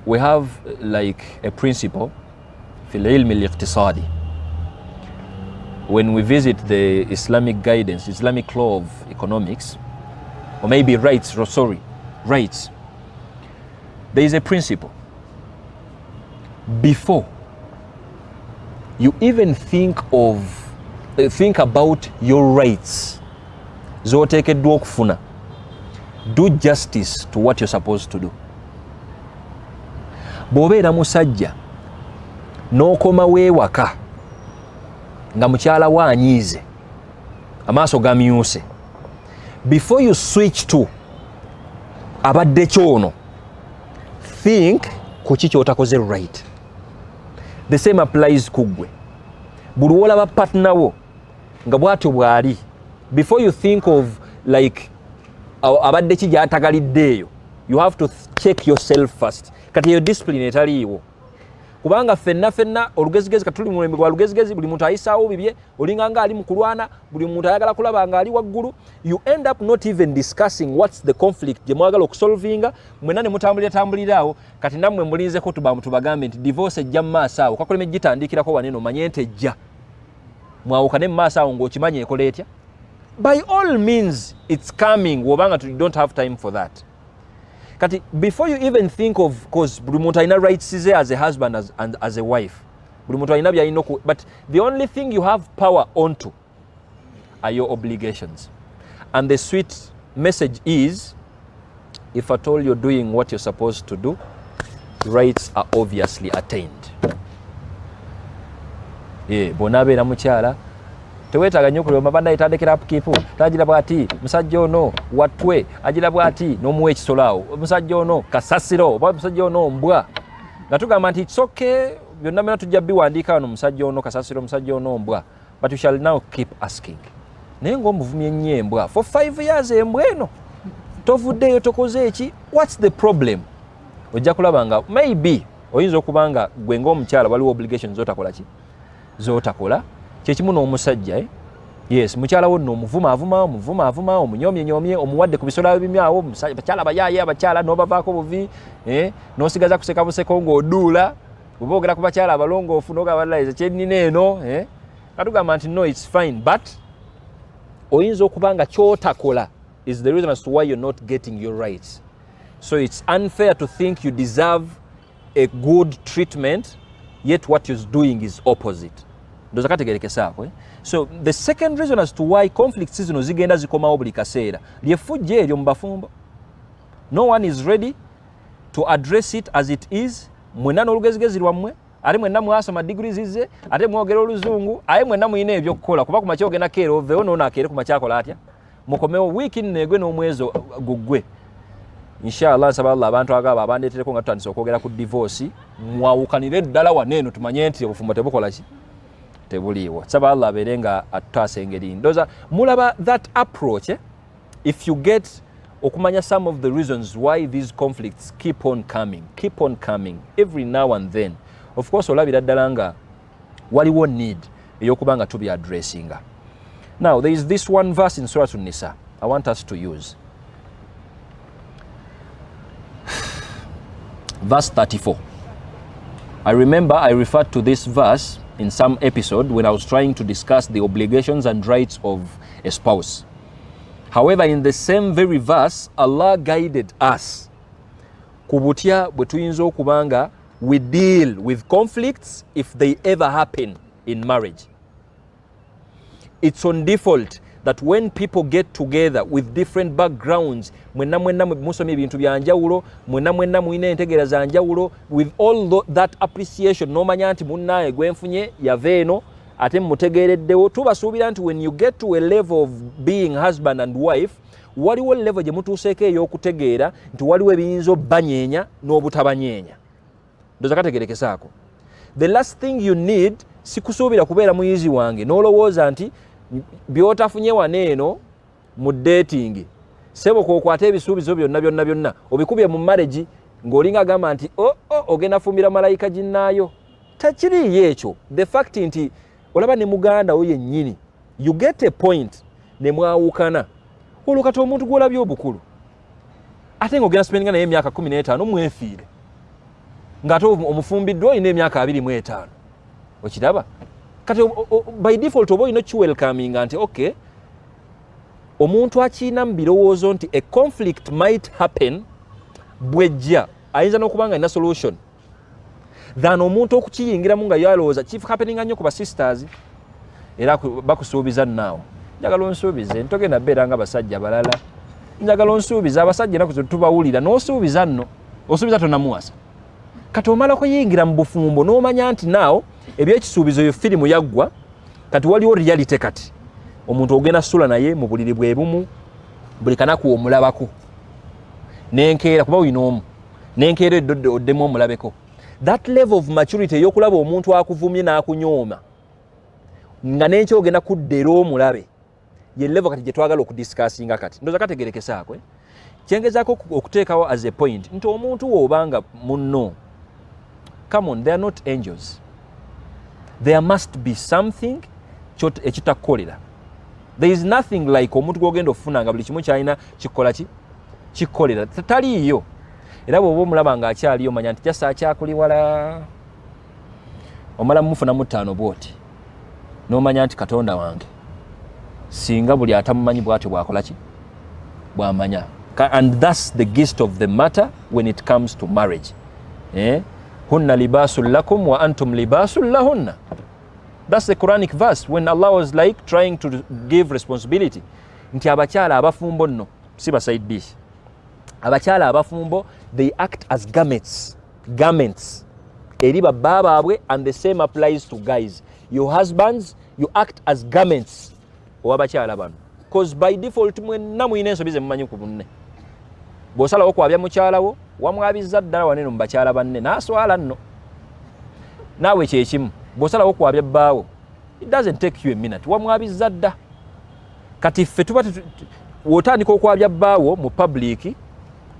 we have like a principle في العلم الاقتصادي. When we visit the Islamic guidance, Islamic law of economics, or maybe rights, there is a principle. Before you even think about your rights, zoteekeddwa okufuna, do justice to what you're supposed to do. Bw'obeera musajja n'okoma weewaka nga mukyala we anyiize amaaso gamyuse, before you switch to abadde kyono, think ku ki ky'otakoze right. The same applies ku ggwe. Buli wolaba partner wo nga bw'atyo bw'ali, before you think of like abadde ki gy'atagalidde eyo, you have to check yourself first. Kati eyo discipline etaliiwo. Kubanga fenna olugezigezi katuli mu mulembe gwa lugezigezi, buli muntu ayisaawo bibye, olinganga ali mu kulwana, buli muntu ayagala kulaba nga ali waggulu. You end up not even discussing what's the conflict gye mwagala okusolvinga, mwena ne mutambuliraawo. Kati nammwe mulinzeko tubagambe nti divorce ejja mu maaso awo, kakoleme gitandikirako waneno manye nti ejja. Mwawukane mu maaso awo ng'okimanye ekola etya. By all means it's coming, wobanga you don't have time for that. Kati before you even think of, because buli muntu alina rights ze as a husband and as a wife, buli muntu alina byalina, but the only thing you have power onto are your obligations. And the sweet message is, if at all you're doing what you're supposed to do, rights are obviously attained. Bonabeera mukyala teweetaaga nnyo kulema banda etandikira upkeep, tagira bwati musajja ono watwe, agira bwati n'omuwa ekisolo awo, musajja ono kasasiro, oba musajja ono mbwa. Nga tugamba nti it's okay, byonna byonna tujja biwandiika wano, musajja ono kasasiro, musajja ono mbwa, but we shall now keep asking. Naye ng'omuvumye ennyo embwa for 5 years, embwa eno tovuddeyo tokoze eki, what's the problem? Ojja kulaba nga maybe oyinza okuba nga gwe ng'omukyala waliwo obligations zotakola ki, zotakola. Kyekimu n'omusajja yes, mukyala wo nno omuvuma omunyomye omuwadde ku bisolo ebimyawo, bakyala bayaaye abakyala n'obavaako buvi, n'osigaza kuseka buseko ng'oduula, oba ogera ku bakyala abalongoofu n'ogabalaiza kyenina eno, katugamba nti no, it's fine, but oyinza okuba nga kyotakola is the reason as to why you're not getting your rights. So it's unfair to think you deserve a good treatment, yet what you're doing is opposite. Ndoza kategerekesaako. So the second reason as to why conflicts zino zigenda zikomawo buli kaseera lyefujja eryo mu bafumbo. No one is ready to address it as it is. Mwenna n'olugezigezi lwammwe, ate mwenna mwasoma degrees ze, ate mwogera oluzungu, aye mwenna muyina ebyokukola, kuba ku makya ogenda keera oveewo n'ono akeere ku makya akola atya. Mukomewo wiiki nno egwe n'omwezi guggwe. Inshallah nsaba Allah abantu agaba abandeetereko nga tutandise okwogera ku divorce, mwawukanire ddala waneeno tumanye nti obufumbo tebukola ki, tebuliiwo. Nsaba Allah abeere nga atutaasa engeri. Ndoza mulaba that approach, if you get okumanya some of the reasons why these conflicts keep on coming every now and then, of course olabira ddala nga waliwo need ey'okuba nga tubi addressinga. Now there is this one verse in Surah An-Nisa I want us to use. Verse 34. I remember I referred to this verse in some episode when I was trying to discuss the obligations and rights of a spouse. However, in the same very verse, Allah guided us kubutya bwe tuyinza okuba nga we deal with conflicts if they ever happen in marriage. It's on default that when people get together with different backgrounds, mwenna musomye ebintu bya njawulo, mwenna muyina entegeera za njawulo, with all that appreciation n'omanya nti munnaye gwenfunye yave eno ate mutegeereddewo, tubasuubira nti when you get to a level of being husband and wife, waliwo level gye mutuuseeko ey'okutegeera nti waliwo ebiyinza obbanyeenya n'obutabanyeenya. Ndoza kategerekesaako. The last thing you need si kusuubira kubeera muyizi wange n'olowooza nti byotafunye waneeno mu dating sebo kwokwata ebisuubizo byonna obikubye mu marriage ng'olinga agamba nti ogenda fumbira malayika ginnaayo. Tekiriyo ekyo. The fact nti olaba ne muganda wo yennyini, you get a point ne mwawukana, olwo kati omuntu gw'olabye obukulu ate ng'ogenda spendinga naye emyaka 15 mwefiire ng'ate omufumbiddwa olina emyaka 25. Okiraba? Kati by default oba olina kiwelcoming nti okay, omuntu akiina mu birowoozo nti a conflict might happen bwejja ayinza n'okuba nga alina solution than omuntu okukiyingiramu nga yalowooza chief happening nnyo ku basisters era bakusuubiza naawe. Njagala onsuubize ntogenda beera nga basajja balala, njagala onsuubiza abasajja enaku zo tubawulira n'osuubiza nno osuubiza tonamuwasa. Kati omala kuyingira mu bufumbo n'omanya nti naawo ebyekisuubizo yo firimu yaggwa, kati waliwo reality. Kati omuntu ogenda sula naye mu buliri bwe bumu buli kanaku omulabako n'enkeera kuba olina omu n'enkeera eddodde oddemu omulabeko. That level of maturity ey'okulaba omuntu akuvumye n'akunyooma nga n'enkya ogenda kuddera omulabe ye level kati gye twagala okudiscussinga. Kati ndoza kategerekesaako kyengezaako okuteekawo as a point nti omuntu woobanga munno, come on, they are not angels. There must be something ekitakukolera. There is nothing like omuntu gw'ogenda ofuna nga buli kimu kyalina kikola ki kikkolera. Taliiyo. Era bw'oba omulaba ng'akyaliyo manya nti jasa akyakuli wala. Omala mumufunamu 5 bwoti n'omanya nti Katonda wange singa buli atamumanyi bw'atyo bwakola ki bw'amanya. And that's the gist of the matter when it comes to marriage. Hunna libasul lakum wa antum libasul lahunna. That's the Quranic verse when Allah was like trying to give responsibility. Nti abakyala abafumbo nno si baside dish. Abakyala abafumbo, they act as garments. Eri babba baabwe, and the same applies to guys. Your husbands, you act as garments. Owabakyala bano. Because by default mwenna muyina ensobi ze mumanyi ku bunne. Bw'osalawo kwabya mukyalawo wamwabizza ddala waneno mu bakyala banne n'aswala nno. Naawe kyekimu bw'osalawo kwabya bbaawo, it doesn't take you a minute, wamwabizza dda. Kati ffe tuba wotandika okwabya bbaawo mu public,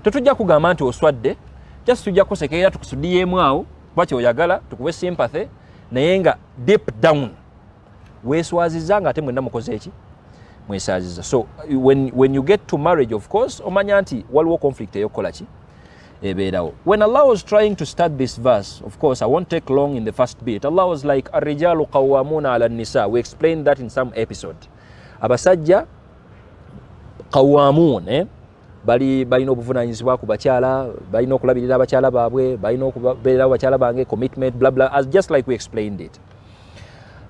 tetujja kugamba nti oswadde, just tujja kusekerera tukusudiyeemu awo kuba kyoyagala tukube sympathy, naye nga deep down weeswazizza nga ate mwenna mukoze eki mwesaziza. So when you get to marriage, of course omanya nti waliwo conflict eyokukola ki ebeerawo. When Allah was trying to start this verse, of course I won't take long in the first bit, Allah was like ar-rijalu qawwamuna ala an-nisa. We explained that in some episode. Abasajja qawwamun, balina obuvunaanyizibwa ku bakyala, balina okulabirira abakyala baabwe, balina okubeera abakyala bange, commitment, blah blah, as just like we explained it.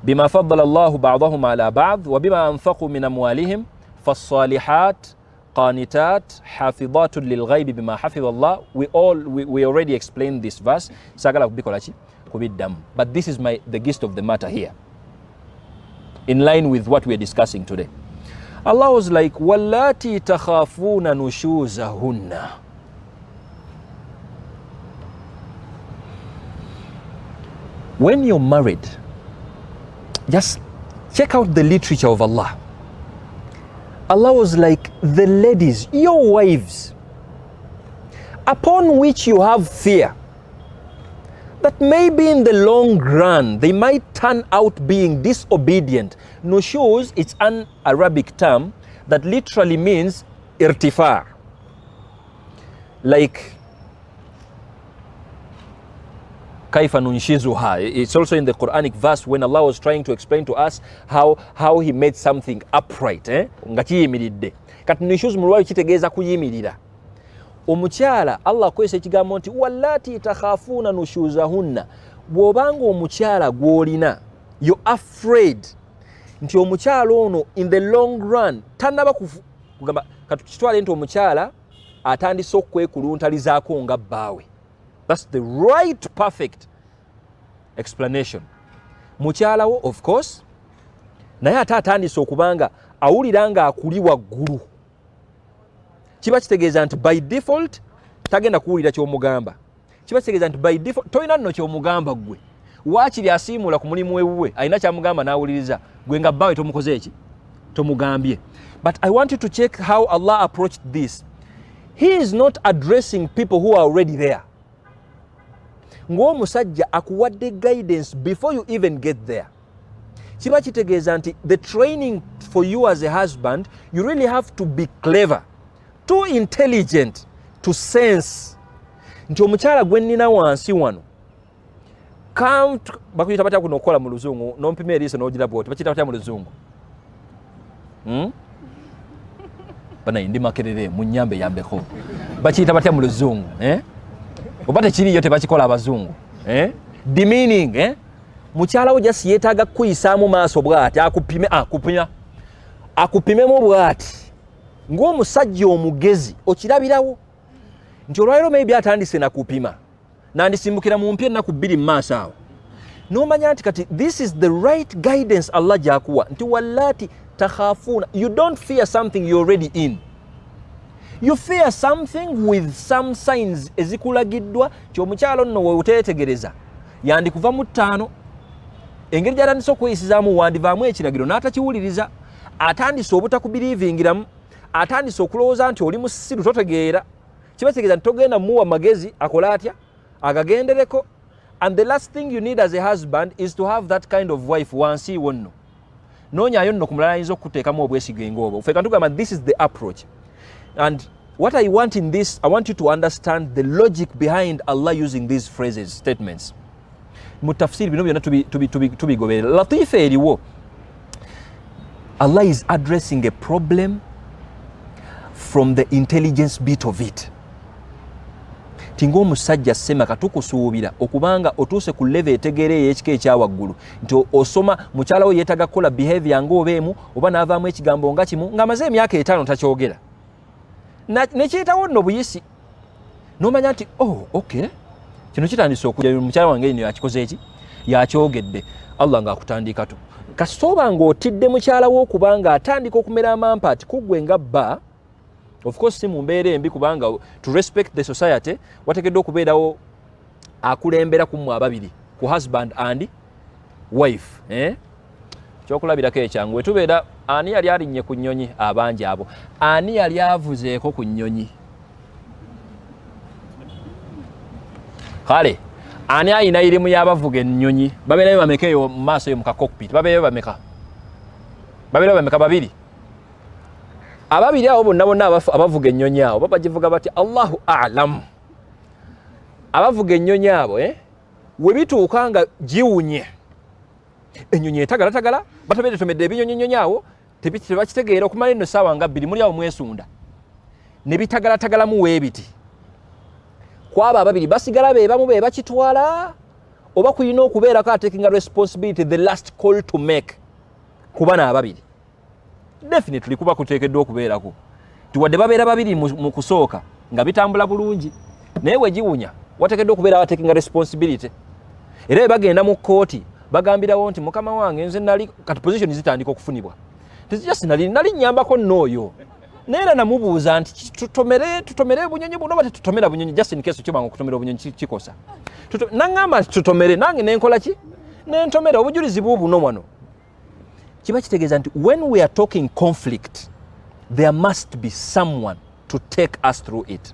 بما فضل الله بعضهم على بعض وبما أنفقوا من أموالهم فالصالحات قانتات حافظات للغيب بما حفظ الله. We already explained this verse. Sagala kubikola ki kubiddamu. But this is the gist of the matter here, in line with what we are discussing today. Allah was like wallati takhafuna nushuzahunna. When you're married, just check out the literature of Allah. Allah was like, the ladies, your wives, upon which you have fear that maybe in the long run they might turn out being disobedient. Nushuz, it's an Arabic term that literally means irtifa. Like kaifa nunshizuha. It's also in the Quranic verse when Allah was trying to explain to us how he made something upright. Nga kiyimiridde. Kati nushuz mu lwayo kitegeeza kuyimirira. Omukyala Allah akozesa ekigambo nti wallati takhafuna nushuzahunna. Bw'obanga omukyala gw'olina, you're afraid nti omukyala ono in the long run tanaba kugamba katukitwale nti omukyala atandise okwekuluntalizaako nga bbaawe. That's the right perfect explanation. Mukyala wo, of course, naye ate atandise okubanga awulira nga akuli waggulu. Kiba kitegeeza nti by default tagenda kuwulira ky'omugamba. Kiba kitegeeza nti by default tolina nno ky'omugamba ggwe. Waakiri asiimula ku mulimu ewuwe alina ky'amugamba n'awuliriza, gwe nga bbaawe tomukoze eki tomugambye. But I want you to check how Allah approached this. he is not addressing people who are already there. Ng'omusajja akuwadde guidance before you even get there. Kiba kitegeeza nti the training for you as a husband, you really have to be clever, too intelligent to sense nti omukyala gwe nnina wansi wano bakuyita batya kuno okukola mu luzungu nompima eriiso n'ogira bwoti bakiyita batya mu luzungu banaye ndi makerere munyambe yambeko bakiyita batya mu luzungu oba tekiriyo tebakikola abazungu demeaning mukyala wo just yeetaaga kukuyisaamu maaso bw'ati akupimemu bw'ati ng'omusajja omugezi okirabirawo nti olwaliro maybe atandise nakupima nandisimbukira mu mpya ennaku 2 mu maaso awo n'omanya nti kati this is the right guidance Allah gy'akuwa nti wallaati takhafuuna, you don't fear something you're already in, you fear something with some signs ezikulagiddwa nti omukyalo nno weoteetegereza yandikuva mu 5 engeri gy'atandise okweyisizaamu wandivaamu ekiragiro n'atakiwuliriza atandise obutakubiriivingiramu atandise okulowooza nti oli musiru totegeera kiba kitegeeza nti togenda muwa magezi akola atya agagendereko. And the last thing you need as a husband is to have that kind of wife wansi wonno noonyaayo nno ku mulala ayinza okuteekamu obwesige ng'obwo. Ffe kantugamba this is the approach, and what I want in this, I want you to understand the logic behind Allah using these phrases, statements. Mu tafsiri bino byonna tubigoberera. Latifa eriwo, Allah is addressing a problem from the intelligence bit of it. Tinga omusajja sema katukusuubira okubanga otuuse ku level etegeere ekika ekyawaggulu nti osoma mukyala we yeetaga kukola behavior ng'obeemu oba n'avaamu ekigambo nga kimu ng'amaze emyaka 5 takyogera nekiyitawo nno buyisi n'omanya nti okay kino kitandise okujja mukyala wange ino yakikoze eki yakyogedde. Allah ng'akutandikatu kasitooba ng'otidde mukyala wo okubanga atandika okumera amampaati kuggwe nga bba. Of course si mu mbeera embi kubanga to respect the society wategeddwa okubeerawo akulembera ku mmwe ababiri, ku husband and wife. Kyokulabirako ekyangu wetubeera ani yali alinnye ku nnyonyi abangi abo, ani yali avuzeeko ku nnyonyi kale ani ayina irimu y'abavuga ennyonyi babeerayo bameka eyo mu maaso eyo mu kacockpit babeerayo bameka babiri ababiri abo bonna abavuga ennyonyi abo babagivuga bati Allahu a'lam. Abavuga ennyonyi abo we bituuka nga giwunye ennyonyi etagalatagala batabeeretomedde ebinyonyi awo tebakitegeera okumala eno ssaawa nga 2 muli awo mwesunda ne bitagalatagalamu weebiti kwabo ababiri basigala beebamu be bakitwala oba kuyina okubeerako taking a responsibility, the last call to make ku bana ababiri. Definitely kuba kuteekeddwa okubeerako tiwadde babeera babiri mu kusooka nga bitambula bulungi naye wegiwunya wateekeddwa okubeera taking a responsibility. Era bagenda mu kooti bagambirawo nti mukama wange nze nali kati position zitandika okufunibwa tezijasi nali nyambako n'oyo neera namubuuza nti tutomere bunyonyi buno oba tetutomera bunyonyi just in case okibanga okutomera obunyonyi kikosa naŋŋamba tutomere nange nenkola ki nentomera obujulizi buubuno wano. Kiba kitegeeza nti when we are talking conflict there must be someone to take us through it,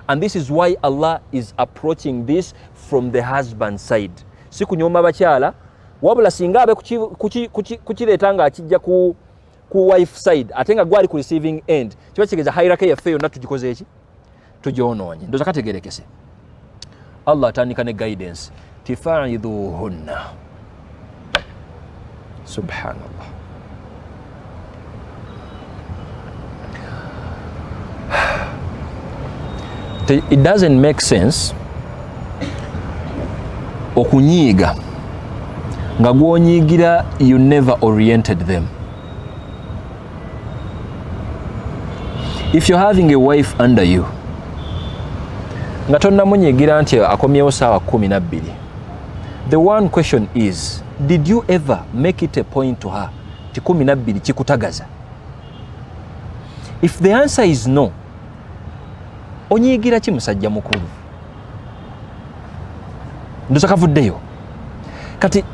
and this is why Allah is approaching this from the husband side. Si kunyooma bakyala wabula singa abe kukireeta nga akijja ku wife side ate nga gwali ku receiving end kiba kitegeeza hierarchy yaffe yonna tugikoze eki tugyonoonye. Ndoza kategerekese Allah atandika ne guidance tifaidhuhunna. Subhanallah. It doesn't make sense okunyiiga nga gwonyiigira you never oriented them. If you're having a wife under you nga tonnamunyiigira nti akomyewo saawa 12, the one question is, did you ever make it a point to her ti 12 kikutagaza? If the answer is no, onyiigira ki musajja mukulu? Ndoza kavuddeyo kati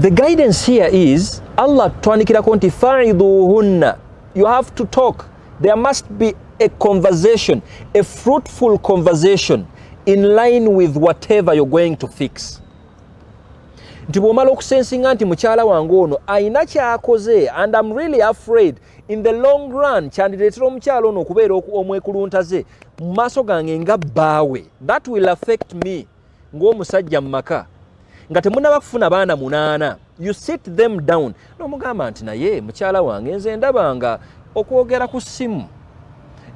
the guidance here is Allah twandikirako nti faidhuhunna, you have to talk, There must be a conversation, a fruitful conversation in line with whatever you're going to fix. Nti bw'omala okusensinga nti mukyala wange ono ayina kyakoze and I'm really afraid in the long run kyandireetera omukyala ono okubeera omwekuluntaze mu maaso gange nga bbaawe. That will affect me ng'omusajja mu maka nga temunaba kufuna baana 8. You sit them down n'omugamba nti naye mukyala wange nze ndabanga okwogera ku ssimu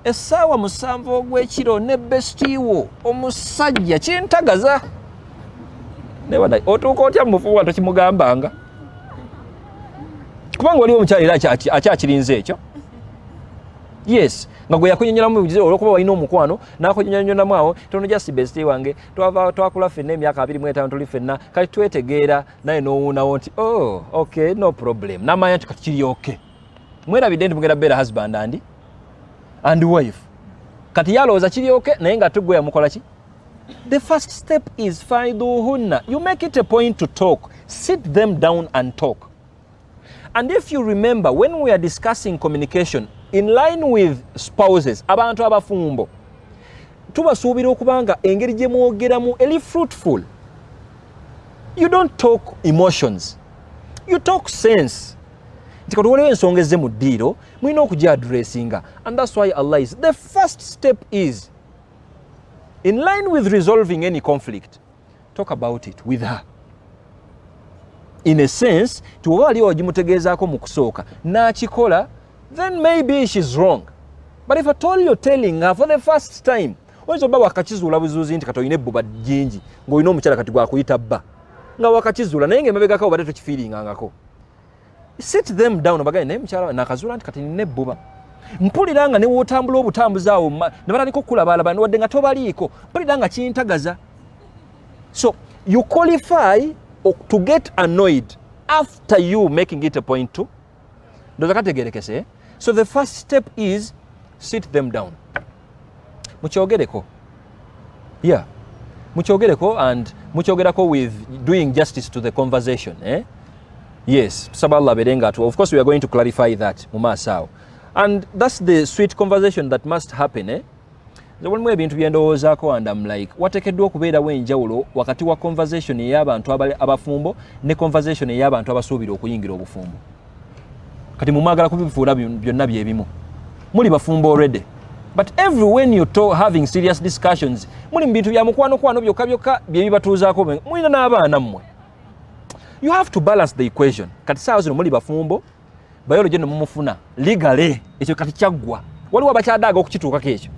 essaawa 7 ogw'ekiro ne bestiiwo omusajja kintagaza. Never otuuka otya mufuwa tokimugambanga kubanga waliwo omukyala era akyakirinze ekyo. Yes, nga gwe yakunyonyolamu mugize olwokuba walina omukwano n'akunyonyonamu awo tono just besti wange twakula ffenna emyaka 25 tuli ffenna kati twetegeera naye n'owuunawo nti oh okay no problem n'amanya nti kati kiri okay. Mwerabidde nti mugenda beera husband and wife kati yalowooza kiri okay naye nga tugwe yamukola ki. The first step is faiduhunna. You make it a point to talk. Sit them down and talk. And if you remember, when we are discussing communication, in line with spouses, abantu abafumbo, tubasuubira okubanga engeri gye mwogeramu eri fruitful. You don't talk emotions. You talk sense. Nti kati waliwo ensonga ezze mu ddiiro, mulina okugya addressinga. And that's why Allah is. The first step is, in line with resolving any conflict, talk about it with her. In a sense, tuoba waliwo ogimutegeezaako mu kusooka n'akikola, then maybe she's wrong. But if at all you're telling her for the first time, oyinza oba wakakizuula buzuuzi nti kati olina ebbuba jjingi ng'olina omukyala kati gwakuyita bba nga wakakizuula naye ng'emabegako obadde tokifiiringangako. Sit them down obagaye naye mukyala nakazuula nti kati nina ebbuba. Mpulira nga ne wotambula obutambuza awo ne batandika okulabalaba wadde nga tobaliiko mpulira nga kintagaza. So you qualify to get annoyed after you making it a point to. Ndoza kategerekese. So the first step is sit them down. Mukyogereko. Yeah. Mukyogereko and mukyogerako with doing justice to the conversation. Yes. Saballah berenga tu. Of course we are going to clarify that mumasao. And that's the sweet conversation that must happen. Walimu ebintu bye ndowoozaako and I'm like wateekeddwa okubeerawo enjawulo wakati wa conversation ey'abantu abafumbo ne conversation ey'abantu abasuubira okuyingira obufumbo. Kati mumwagala kubifuula byonna bye bimu. Muli bafumbo already. But every when you having serious discussions, muli mu bintu bya mukwano byokka bye bibatuuzaako mulina n'abaana mmwe. You have to balance the equation. Kati saawa zino muli bafumbo, biology no mumufuna legally ekyo kati kyaggwa. Waliwo abakyadaaga okukituukako ekyo.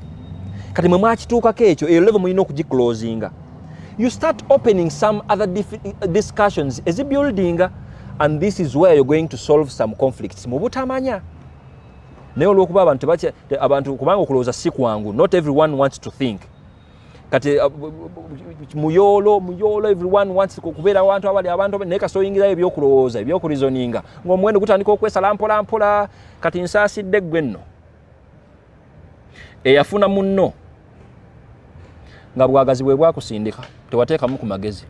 Kati mwe mwakituukako ekyo eyo level mulina okugiclosinga. You start opening some other discussions as a building, and this is where you're going to solve some conflicts mu butamanya. Naye olw'okuba abantu kubanga okulowooza si kwangu, not everyone wants to think. Kati muyolo everyone wants kubeera abantu naye kasoyingirayo ebyokulowooza ebyokulizoninga ng'omuwendo gutandika okwesala mpola kati nsaasidde ggwe nno eyafuna munno nga bwagazi bwe bwakusindika tewateekamu ku magezi.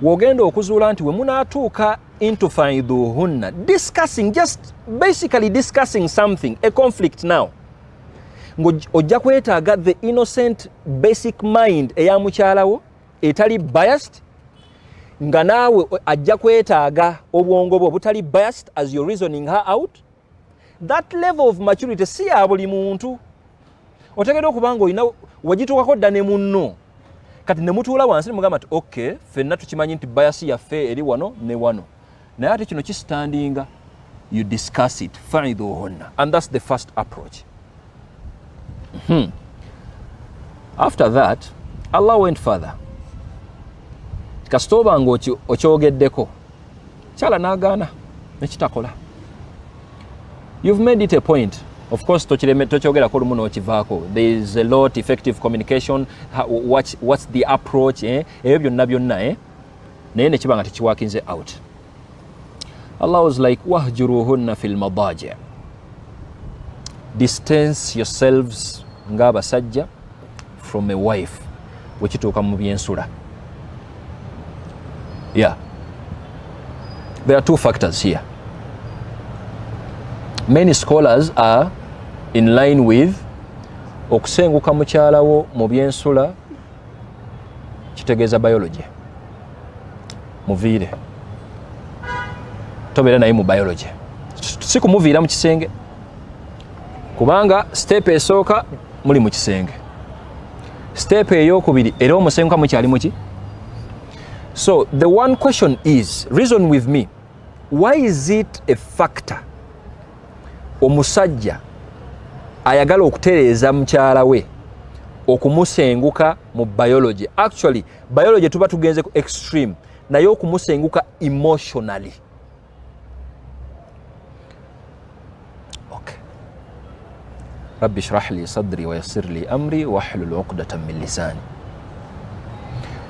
Wogenda okuzuula nti we munaatuuka into faiduhunna, just basically discussing something, a conflict now. Ojja kwetaaga the innocent basic mind eya mukyalawo etali biased, nga naawe ajja kwetaaga obwongo bwo butali biased as you're reasoning her out. That level of maturity si ya buli muntu. Otegeddwa okubanga olina wagituukako dda ne munno kati ne mutuula wansi ne mugamba nti okay ffenna tukimanyi nti bias yaffe eri wano ne wano naye ate kino kisitandinga. You discuss it faiduhunna, and that's the first approach. After that, Allah went further. Kasita oba nga okyogeddeko kyala n'agaana nekitakola. You've made it a point. Of course, tokyogerako olumu n'okivaako. There is a lot effective communication. What's the approach? Ebyo byonna naye nekiba nga tekiwakinze out. Allah was like, wahjuruhunna fil madaji'. Distance yourselves ng'abasajja from a wife wekituuka mu byensula. Yeah. There are two factors here. many scholars are in line with okusenguka mukyalawo mu byensula kitegeeza biology. Muviire tobeera naye mu biology, si kumuviira mu kisenge kubanga step esooka muli mu kisenge, step eyokubiri era omusenguka mukyali muki. So the one question is, reason with me, why is it a factor omusajja ayagala okutereeza mukyala we okumusenguka mu biology? Actually biology tuba tugenze ku extreme, naye okumusenguka emotionally. Okay. Rabbi shrah li sadri wa yassir li amri wahlul 'uqdatan min lisani.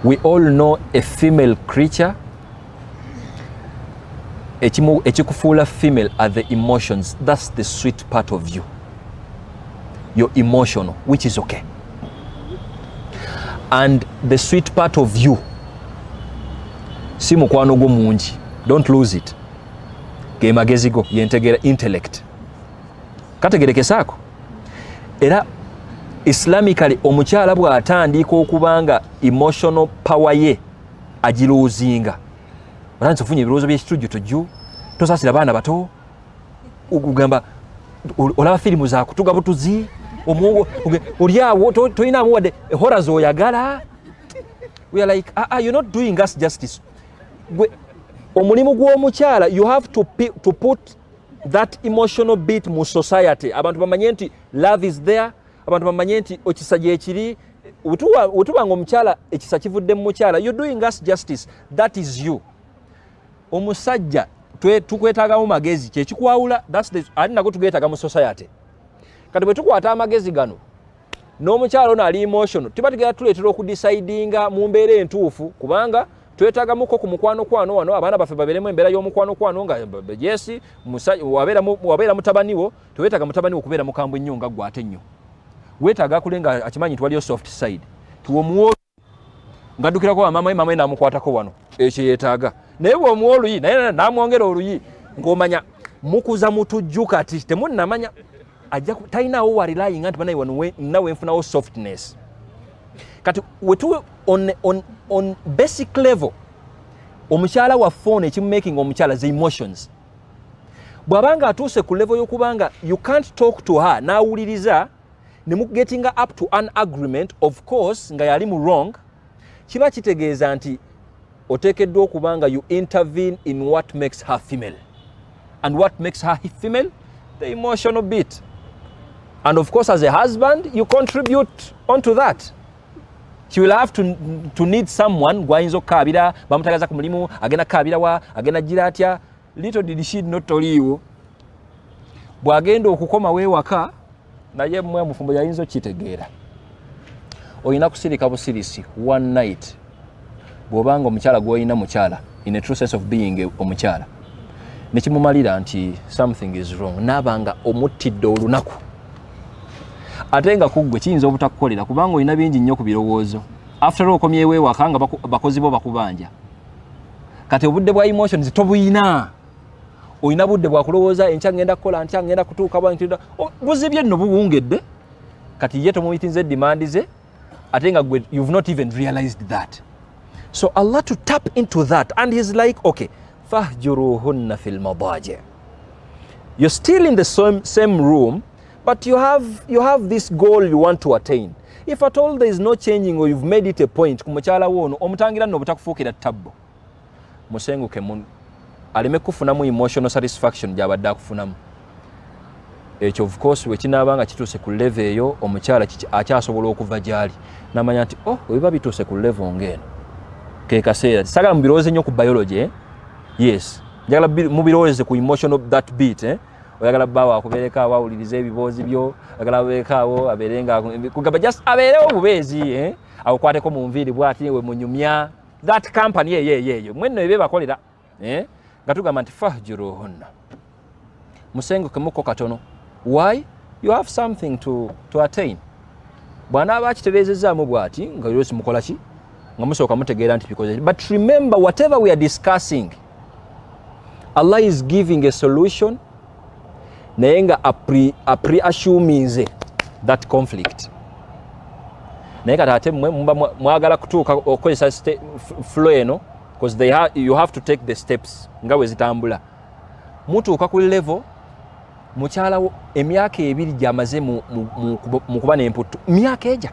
We all know a female creature, ekikufuula female are the emotions. That's the sweet part of you. You're emotional, which is okay. And the sweet part of you, si mukwano gwo mungi, don't lose it. Ge magezi go yentegera intellect. Kategerekesaako. Era Islamically omukyala bw'atandika okubanga emotional power ye agiruuzinga, balansi ofunye ebirowoozo by'ekitujju tujju, tosaasira baana bato, okugamba olaba firimu za kutuga butuzi, omuwongo oli awo toyinaamu wadde horror z'oyagala. We are like, you're not doing us justice. Omulimu gw'omukyala, you have to put that emotional bit mu society. Abantu bamanye nti love is there, abantu bamanye nti okisa gyekiri, wetubanga omukyala ekisa kivudde mu mukyala, you're doing us justice. That is you. Omusajja tukwetaagamu magezi, kyekikuwawula, ali nago tugeetaaga mu society. Kati bwe tukwata amagezi gano n'omukyala ono ali emotional, tuba tugenda tuleetera okudecidinga mu mbeera entuufu, kubanga twetaagamuko ku mukwano wano, abaana baffe babeeremu embeera y'omukwano nga yes, wabeera mutabani wo, teweetaaga mutabani wo kubeera mukambwe nnyo nga ggwe ate nnyo. Weetaaga kulenga akimanyi nti waliyo soft side, tiwomuwo ngaddukirako wamamaye mamaye n'amukwatako wano, ekyo yeetaaga. Naye bw'omuwa oluyi naye n'amwongera oluyi, ng'omanya mukuza mutujju kati temunnamanya talinawo warelayinga nti banaye nawe nfunawo softness. Kati wetuwe on basic level, omukyala waffe ono ekimumaking omukyala ze emotions. Bw'abanga atuuse ku level y'okubanga you can't talk to her n'awuliriza ne mugettinga up to an agreement, of course nga yali mu wrong, kiba kitegeeza nti oteekeddwa okubanga you intervene in what makes her female. And what makes her female? The emotional bit. And of course as a husband you contribute onto that. She will have to need someone gwayinza okukabira, bamutagaza ku mulimu, agenda kabira wa, agenda gira atya. Little did she not toliwo, bwagenda okukoma weewaka naye mmwe mufumbo yayinza okitegeera. Oyina kusirika busirisi one night bw'obanga omukyala gw'oyina mukyala in a true sense of being omukyala nekimumalira nti something is wrong, naabanga omuttidde olunaku ate nga kuggwe kiyinza obutakukolera kubanga olina bingi nnyo ku birowoozo. After all okomyewo ewaka nga bakozi bo bakubanja, kati obudde bwa emotions tobuyina. Olina budde bwa kulowooza enkya ngenda kukola ntya, ngenda kutuuka bwantida buzibye nno buwungedde, kati ye tomuyitinze demand ze ate nga gwe you've not even realized that. So Allah to tap into that, and he's like, okay, fahjuruhunna fil madaji. You're still in the same room, but you have this goal you want to attain. If at all there is no changing or you've made it a point, kumukyala wono omutangira nno butakufuukira tabbo, musenguke aleme kufunamu emotional satisfaction gy'abadde akufunamu. Ekyo of course wekinaabanga kituuse ku level eyo, omukyala akyasobola okuva gyali n'amanya nti webiba bituuse ku level ng'eno ke kaseera. Sagala mubirowooze nnyo ku biology, yes, njagala mubirowooze ku emotional that bit. Oyagala bbawo akubeereko awo awuliriza ebiboozi byo, oyagala abeereko abeerenga kugamba just abeerewo obubeezi, awukwateko mu nviiri bw'ati we munyumya that company yeyo mwenno ebe bakolera nga tugamba nti fahjuruhunna, musengukemuko katono. Why? You have something to attain. Bw'anaaba akitereezezaamu bw'ati nga yosi mukola ki nga musooka mutegeera nti because, but remember whatever we are discussing, Allah is giving a solution naye nga pre-assuminze that conflict. Naye kati ate mwagala kutuuka okozesa flow eno because you have to take the steps nga bwe zitambula. Mutuuka ku level mukyala emyaka 2 gyamaze mu kuba n'emputtu, myaka eja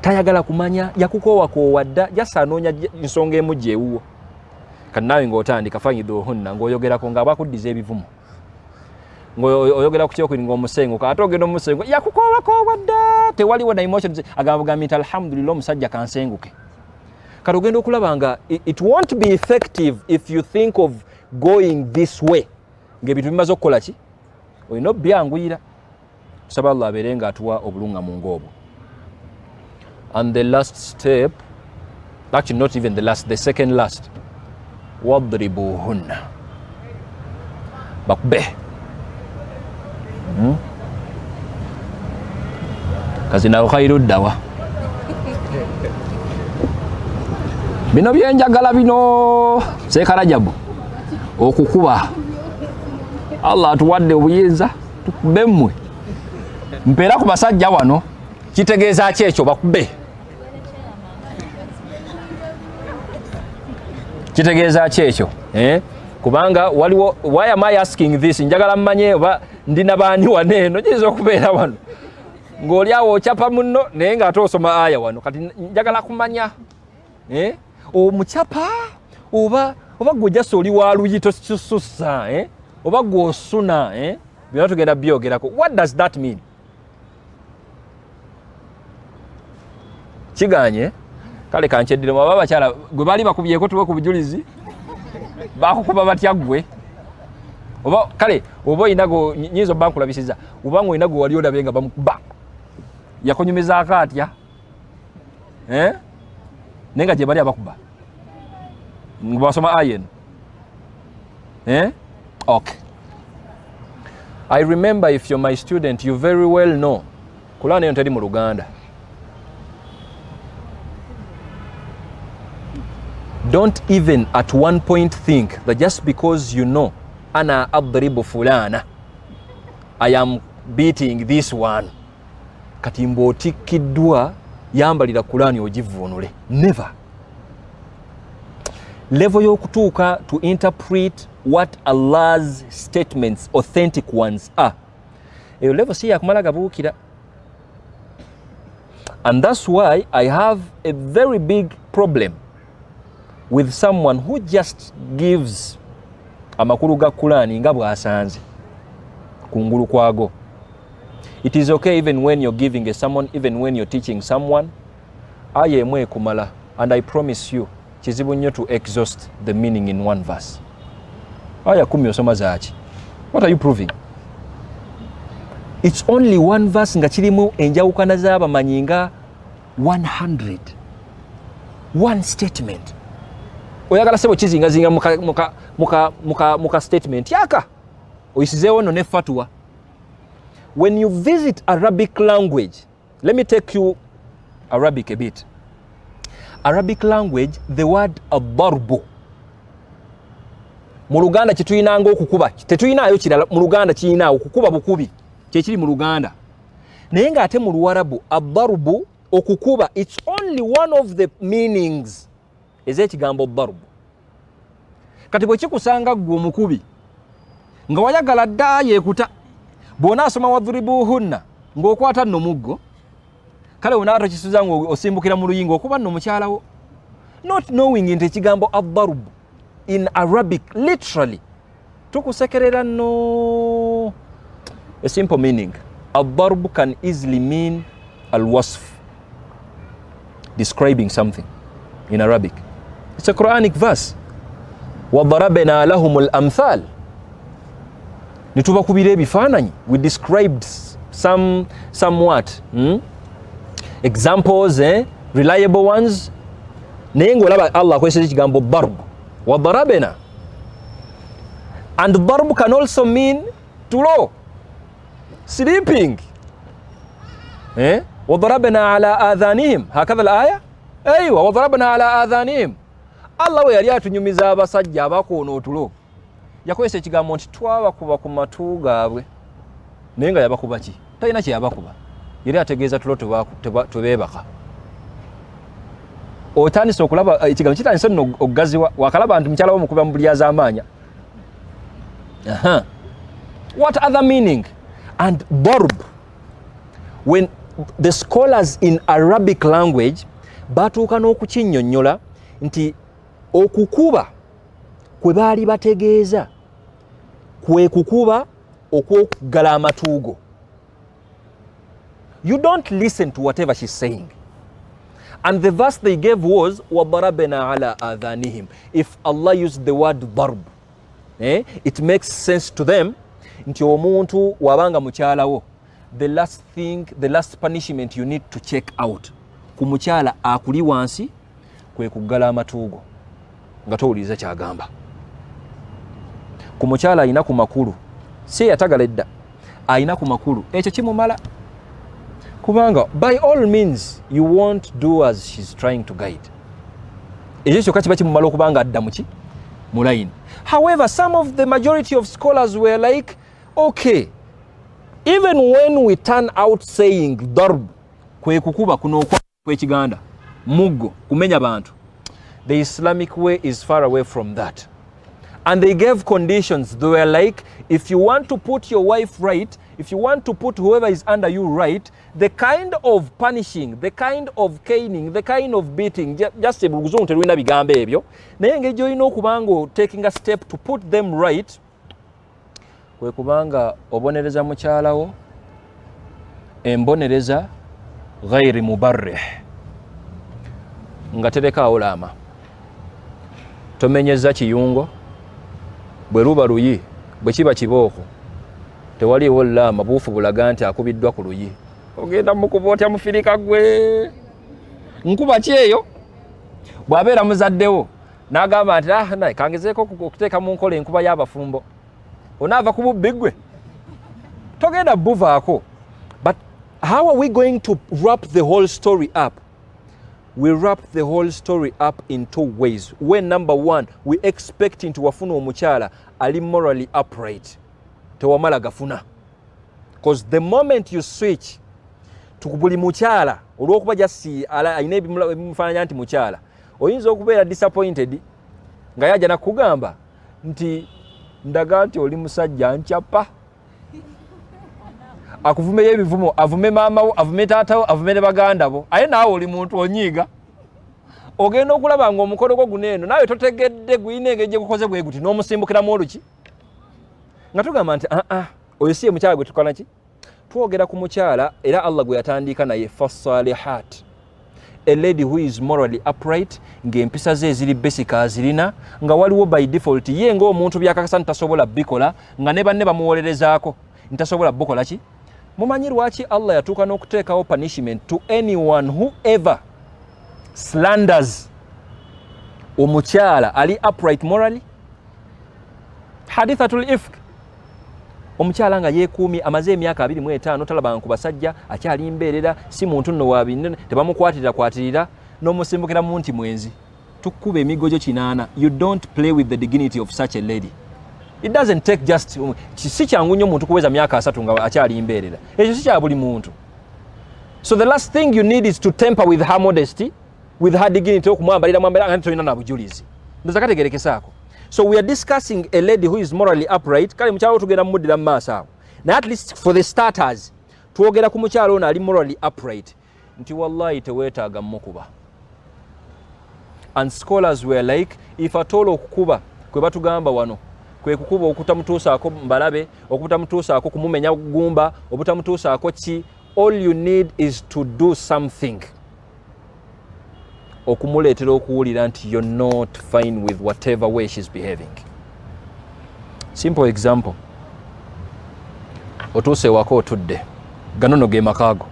tayagala kumanya, yakukoowa dda, jasanoonya nsonga emu gyewuwo. Kati naawe ng'otandika fanyidhuhunna ng'oyogerako nga bakuddiza ebivumo, ng'oyogera ku kyokuli ng'omusengo ate ogenda omusengo yakukoowa dda, tewaliwo na emotion, agamba nti alhamdulillah omusajja kansenguke. Kati ogenda okulaba nga it won't be effective if you think of going this way ng'ebintu bimaze okukola ki, olina obyanguyira. Tusaba Allah abeere nga atuwa obulungamu ng'obwo. And the last step, actually not even the last, the second last, wadribuhunna, bakube. Kazina khairu dawa. Bino byenjagala bino sekarajabu okukuba. Allah atuwadde obuyinza tukube mmwe. Mpeera ku basajja wano kitegeeza ki ekyo bakube? Kitegeeza ki ekyo? Kubanga waliwo, why am I asking this? Njagala mmanye oba ndina baani wano eno nyiza okubeera wano ng'oli awo okyapa munno naye ng'ate osoma aya wano. Kati njagala kumanya omukyapa oba gwe jasa oli wa luyi tosisussa, oba gw'osuna, byonna tugenda byogerako. What does that mean? Kiganye kale kancheddire mu abakyala gwe bali bakubyeko tuwe ku bujulizi bakukuba batya gwe, oba kale oba inago nyizo banku labisiza ubango inago wali olabenga bamukuba yakonyumiza akatya nenga je bali abakuba ngibasoma ayen okay. I remember, if you're my student, you very well know kulana yontali mu Luganda. Don't even at one point think that just because you know ana adribu fulana, I am beating this one, kati mbotikiddwa yambalira Qur'ani ogivunule. Never. Level yokutuuka to interpret what Allah's statements, authentic ones, are. Eyo level si yakumala gabuukira. And that's why I have a very big problem with someone who just gives amakulu ga Qur'ani nga bw'asanze kungulu kwago. It is okay even when you're giving a sermon, even when you're teaching someone, aya emwe kumala, and I promise you kizibu nnyo to exhaust the meaning in one verse. Aya 10 osoma zaaki. What are you proving? It's only one verse nga kirimu enjawukana z'abamanyi nga 100. One statement. Oyagala sebo kizingazinga muka statement yaka oyisizeewo no ne fatwa. When you visit Arabic language, let me take you Arabic a bit. Arabic language, the word ad-darbu mu Luganda kituyinanga okukuba, tetuyinaayo kirala mu Luganda kiyinaawo okukuba bukubi kyekiri mu Luganda, naye nga ate mu Luwarabu ad-darbu okukuba, it's only one of the meanings ez'ekigambo ad-darbu. Kati bwe kikusanga gwe omukubi nga wayagala dda yeekuta, bw'ona asoma wadribuhunna ng'okwata nno muggo, kale onaata kisuza ng'osimbukira mu luyingo okuba nno mukyalawo, not knowing nti ekigambo ad-darbu in Arabic literally tukusekerera no. A simple meaning, ad-darbu can easily mean al-wasf, describing something in Arabic. It's a Quranic verse. وَضَرَبْنَا لَهُمُ الْأَمْثَالِ. Nitubakubira ebifaananyi. We described somewhat examples, reliable ones. Naye ng'olaba Allah akozesa ekigambo darb. وَضَرَبْنَا. And darb can also mean to low, sleeping. وَضَرَبْنَا عَلَى آذَانِهِمْ. هكذا الآية. أيوة. وَضَرَبْنَا عَلى آذَانِهِمْ. Allah we yali atunyumiza abasajja abakoona otulo, yakozesa ekigambo nti twabakuba ku matu gaabwe naye nga yabakuba ki talina kye yabakuba yali ategeeza tulo tebeebaka otandise okulaba ekigambo kitandise nno okugaziwa wakalaba nti mukyala wo mukuba mu bulyaza amaanya what other meaning and darb when the scholars in Arabic language batuuka n'okukinnyonnyola nti okukuba kwe baali bategeeza kwe kukuba okw'okuggala amatuugo. You don't listen to whatever she's saying. And the verse they gave was وَضَرَبْنَا عَلَىٰ آذَانِهِمْ. If Allah used the word darb, it makes sense to them nti omuntu wabanga mukyalawo, the last punishment you need to check out ku mukyala akuli wansi kwe kuggala amatuugo nga towuliriza kyagamba. Ku mukyala ayina ku makulu si yatagala edda ayina ku makulu ekyo kimumala kubanga by all means you won't do as she's trying to guide. Ekyo kyokka kiba kimumala okubanga adda muki mu line. However, some of the majority of scholars were like, okay, even when we turn out saying darb kwe kukuba kuno kwe kiganda muggo kumenya bantu, the Islamic way is far away from that. And they gave conditions. They were like, if you want to put your wife right, if you want to put whoever is under you right, the kind of punishing, the kind of caning, the kind of beating, just ebuluguzungu terwina bigambo ebyo, naye ngeri gy'olina okubanga taking a step to put them right, kwe kubanga obonereza mukyalawo embonereza ghairi mubarrih, nga terekaawo laama, tomenyeza kiyungo, bwe luba luyi, bwe kiba kibooko, tewaliiwo laama, buufu bulaga nti akubiddwa ku luyi. Ogenda mukuba otya mufirika gwe, nkuba ki eyo? Bw'abeera muzaddewo n'agamba nti naye kangezeeko okuteeka mu nkola enkuba y'abafumbo, onaava ku bubbi gwe, togenda buvaako. But how are we going to wrap the whole story up? We wrap the whole story up in two ways. When number one, we expect nti wafuna omukyala ali morally upright, tewamala gafuna. Because the moment you switch to buli mukyala olw'okuba jasi ayina ebimufaananya nti mukyala, oyinza okubeera disappointed nga yajja nakugamba nti ndaga nti oli musajja nkyapa, akuvumeyo ebivumo, avume maamawo, avume taatawo, avume ne baganda bo, aye naawe oli muntu onyiiga. Ogenda okulaba nga omukolo gwo guneeno naawe totegedde guyina engeri gye gukoze bwe guti n'omusimbukiramu oluki nga tugamba nti oyo si ye mukyala gwe tukola ki. Twogera ku mukyala era Allah gwe yatandika naye fasalihat, a lady who is morally upright, ng'empisa ze eziri basic azirina, nga waliwo by default ye ng'omuntu byakakasa ntasobola bikola, nga ne banne bamuwolerezaako ntasobola bukola ki. Mumanyi lwaki Allah yatuuka n'okuteekawo punishment to anyone whoever slanders omukyala ali upright morally? Hadithatul ifk, omukyala nga yeekuumye amaze emyaka 25 talabanga ku basajja, akyali mbeerera, si muntu nno wabinene, tebamukwatirira n'omusimbukira mu nti mwenzi, tukkuba emigojo 8. You don't play with the dignity of such a lady. It doesn't take just, si kyangu nnyo muntu kuweza myaka 3 nga akyali mbeerera, ekyo si kya buli muntu. So the last thing you need is to temper with her modesty, with her dignity, okumwambalira mwambala nga tolina na bujulizi. Ndoza kategerekesaako. So we are discussing a lady who is morally upright. Kale mukyalo tugenda muddira mu maaso awo. Na at least for the starters, twogera ku mukyalo ono ali morally upright, nti wallahi teweetaaga mukuba. And scholars were like, if at all okukuba kwe batugamba wano kwe kukuba okutamutuusaako mbalabe, okutamutuusaako kumumenya gumba, obutamutuusaako ki, all you need is to do something okumuleetera okuwulira nti you're not fine with whatever way she's behaving. Simple example, otuuse ewaka otudde, ganono ge makaago,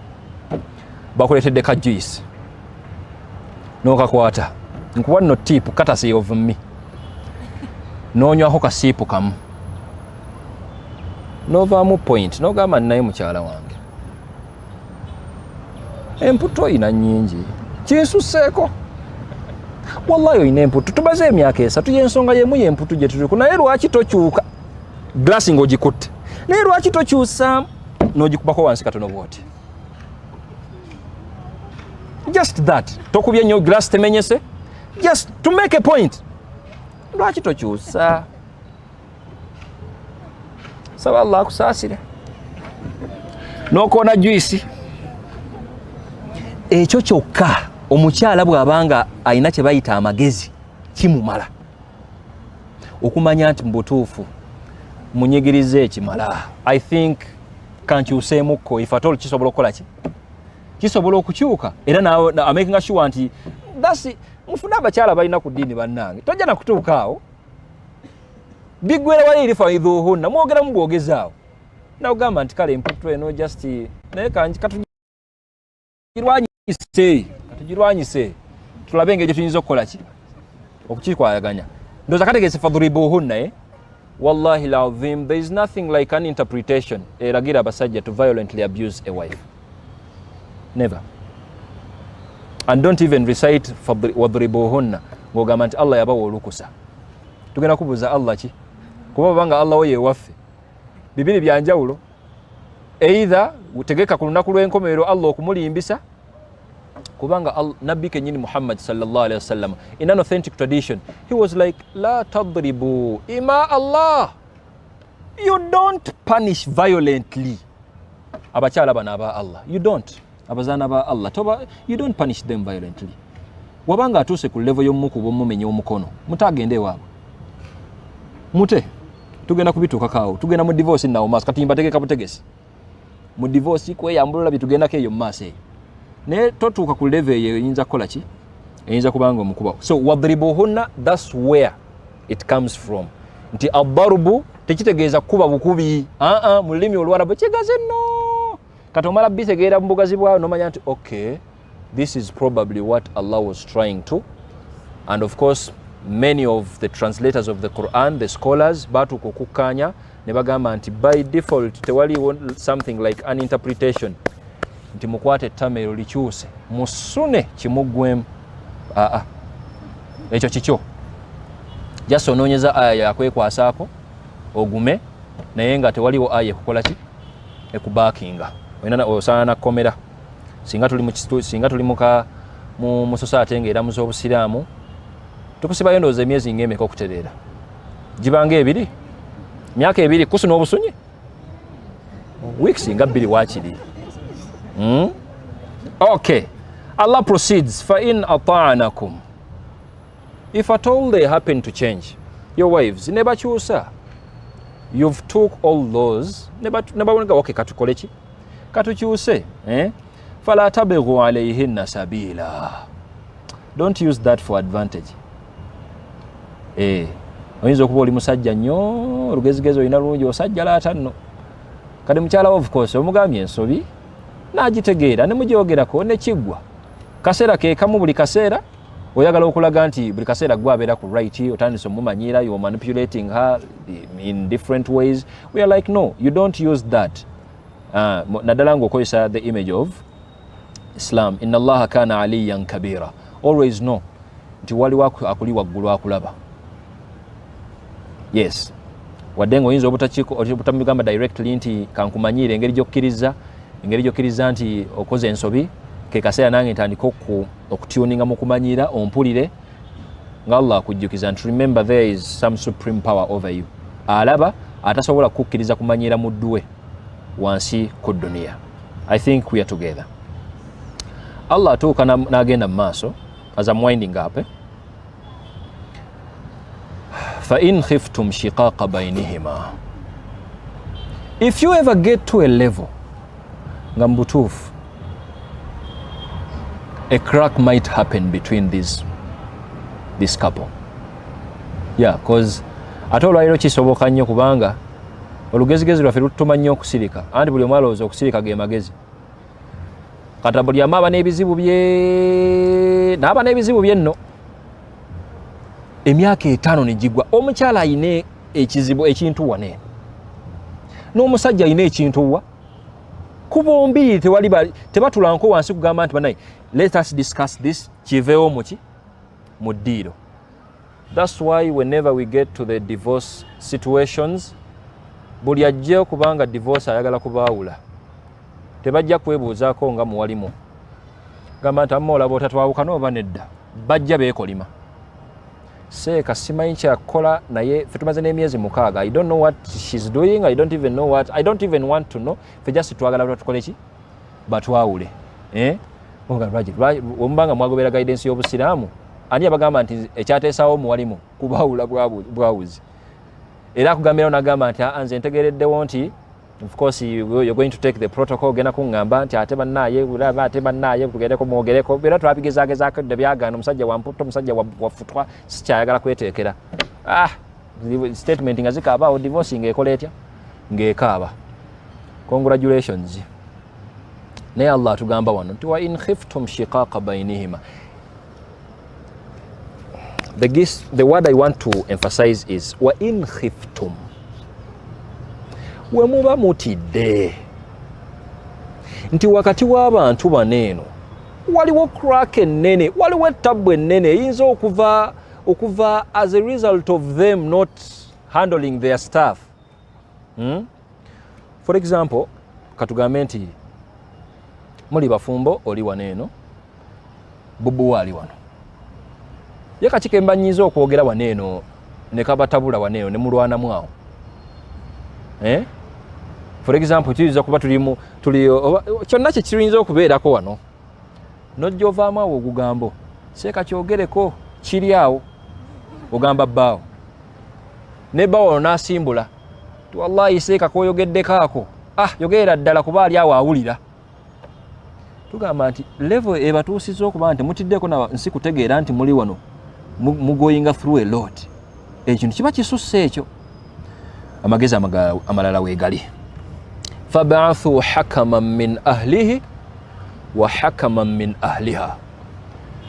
bakuleetedde ka juice n'okakwata, nkuwa nno tip courtesy of me, n'onywako kasiipu kamu, n'ovaamu point n'ogamba naye mukyala wange emputo oyina nnyingi kinsuseeko, wallahi oyina emputu tubaze emyaka esatu y'ensonga yemu y'emputu gye tuli naye lwaki tokyuka glasi ng'ogikutte naye lwaki tokyusa n'ogikubako wansi katono bwoti just that tokubye nnyo glasi temenyese just to make a point lwaki tokyusa saba Allah akusaasire n'okoona juisi ekyo kyokka omukyala bw'abanga alina kye bayita amagezi kimumala okumanya nti mu butuufu munyigirize ekimala. I think kankyuseemukko if at all kisobola okukola ki kisobola okukyuka era amaking sure nti mufune abakyala balina ku ddiini bannange tojja nakutuuka awo biggwera wali erifa idhuhunna mwogera mu bwogezaawo nawugamba nti kale emputu eno just naye katugirwanyise tulabe engeri gye tuyinza okukola ki okukikwayaganya ndoza kategese fadhuribuhunna wallahi lazim there is nothing like an interpretation eragira abasajja to violently abuse a wife. Never. And don't even recite wadhribuhunna ng'ogamba nti Allah yabawa olukusa. Tugenda kubuuza Allah ki kuba banga Allah oye waffe bibiri byanjawulo either utegeka ku lunaku lw'enkomerero Allah okumulimbisa kubanga nabbi kenyini Muhammad sallallahu alaihi wasallam in an authentic tradition he was like la tadribu ima Allah, you don't punish violently abakyala bana aba Allah, you don't abazana ba Allah toba, you don't punish them violently. Wabanga atuse ku level y'omukubo mumenye omukono mutagende waabo mute tugenda kubituuka kaawo tugenda mu divorce nawo maaso kati mbategeka butegesi mu divorce kweyambulula bitugenda keyo maaso eyo ne totuuka ku level eyo eyinza kukola ki eyinza kubanga omukuba. So wadribuhunna, that's where it comes from. Nti abarubu tekitegeeza kuba bukubi mu lulimi olwarabu kigaze no kati omala bitegeera mu bugazi bwayo nomanya nti okay, this is probably what Allah was trying to. And of course many of the translators of the Quran, the scholars batuuka okukkanya ne bagamba nti by default tewali something like an interpretation nti mukwate ettamero likyuse musune kimuggwemu ekyo kikyo just onoonyeza aya yakwekwasaako ogume naye nga tewaliwo aya ekukola ki ekubaakinga osaana nakomera singa tuli mu society ng'eramu z'obusiraamu tukusibayo ndowooza emyezi ng'emeka okutereera gibanga ebiri myaka ebiri kusuna obusunyi weeks nga bbiri waakiri. Okay, Allah proceeds فَإِنْ أَطَعْنَكُمْ, if at all they happen to change your wives nebakyusa, you've took all those nebaboneka okay katukole ki katukyuse فَلَا تَبِغُوا عَلَيْهِنَّ سَبِيلًا, don't use that for advantage. Oyinza okuba oli musajja nnyo olugezigezi olina lungi osajja laata nno kati mukyala of course omugambye ensobi n'agitegeera ne mugyogerako nekiggwa kaseera ke kamu buli kaseera oyagala okulaga nti buli kaseera gwe abeera ku right otandise omumanyira you are manipulating her in different ways. We are like no, you don't use that. Naddala ng'okozesa the image of Islam, inna Allaha kana aliyan kabira, always know nti waliwo akuli waggulu akulaba. Yes, wadde ng'oyinza obutamugamba directly nti kankumanyire engeri gy'okkiriza nti okoze ensobi ke kaseera nange ntandika okutuninga mu kumanyira ompulire nga Allah akujjukiza nti remember there is some supreme power over you, alaba atasobola kukkiriza kumanyira mudduwe wansi ku duniya. I think we are together. Allah atuuka n'agenda mu maaso as I'm winding up فَإِنْ خِفْتُمْ شِقَاقَ بَيْنِهِمَا, if you ever get to a level nga mbutuufu a crack might happen between this couple. Yeah, because ate olwaliro kisoboka nnyo kubanga olugezigezi lwaffe lututuma nnyo okusirika anti buli omu alowooza okusirika ge magezi kata buli amu aba n'ebizibu bye nno. Emyaka 5 ne gigwa omukyala ayina ekizibu ekintu wane n'omusajja ayina ekintu wa ku bombi tebatulanko wansi kugamba nti banaye let us discuss this kiveewo muki mu ddiiro. That's why whenever we get to the divorce situations, buli ajja kubanga divorce ayagala kubaawula, tebajja kwebuuzaako nga muwalimu gamba nti amma olaba otatwawukana oba nedda, bajja beekolima. Seeka simanyi kyakukola naye ffe tumaze n'emyezi 6. I don't know what she's doing, I don't even want to know. Ffe just twagala tukole ki batwawule. Omubanga mwagobera guidance y'obusiraamu, ani abagamba nti ekyateesaawo muwalimu kubaawula bwawuzi. Era akugambira onagamba nti nze ntegereddewo nti of course you're going to take the protocol, gena kuŋŋamba nti ate bannaye tugendeko mwogereko. Era twabigezagezaako dde byagaana, omusajja wamputta, omusajja wafutwa, sikyayagala kweteekera. Statement nga zikaabaawo, divorce ng'ekola etya ng'ekaaba. Congratulations. Naye Allah atugamba wano nti wa in khiftum shiqaqa bainihima. The word I want to emphasize is wa in khiftum. We muba mutidde nti wakati w'abantu baneeno waliwo crack ennene, waliwo ettabu ennene eyinza okuva as a result of them not handling their staff. For example, katugambe nti muli bafumbo oli waneeno, bubu wali wano. Ye kati ke mbanyiza okwogera waneeno ne kabatabula waneeno ne mulwanamu awo. For example, tuyinza kuba tuli kyonna kye kirinza okubeerako wano. Nojja ovaamu awo ogugambo seeka kyogereko kiri awo, ogamba bbaawo. Ne bbaawo n'asimbula ti wallahi seeka k'oyogeddeko ako, yogerera ddala kuba ali awo awulira. Tugamba nti level ebatuusiza okuba nti mutiddeko na nsi kutegeera nti muli wano mugoyinga through a lot. Ekintu kiba kisusse ekyo. Amagezi amalala weegali. Fab'athu hakaman min ahlihi wa hakaman min ahliha.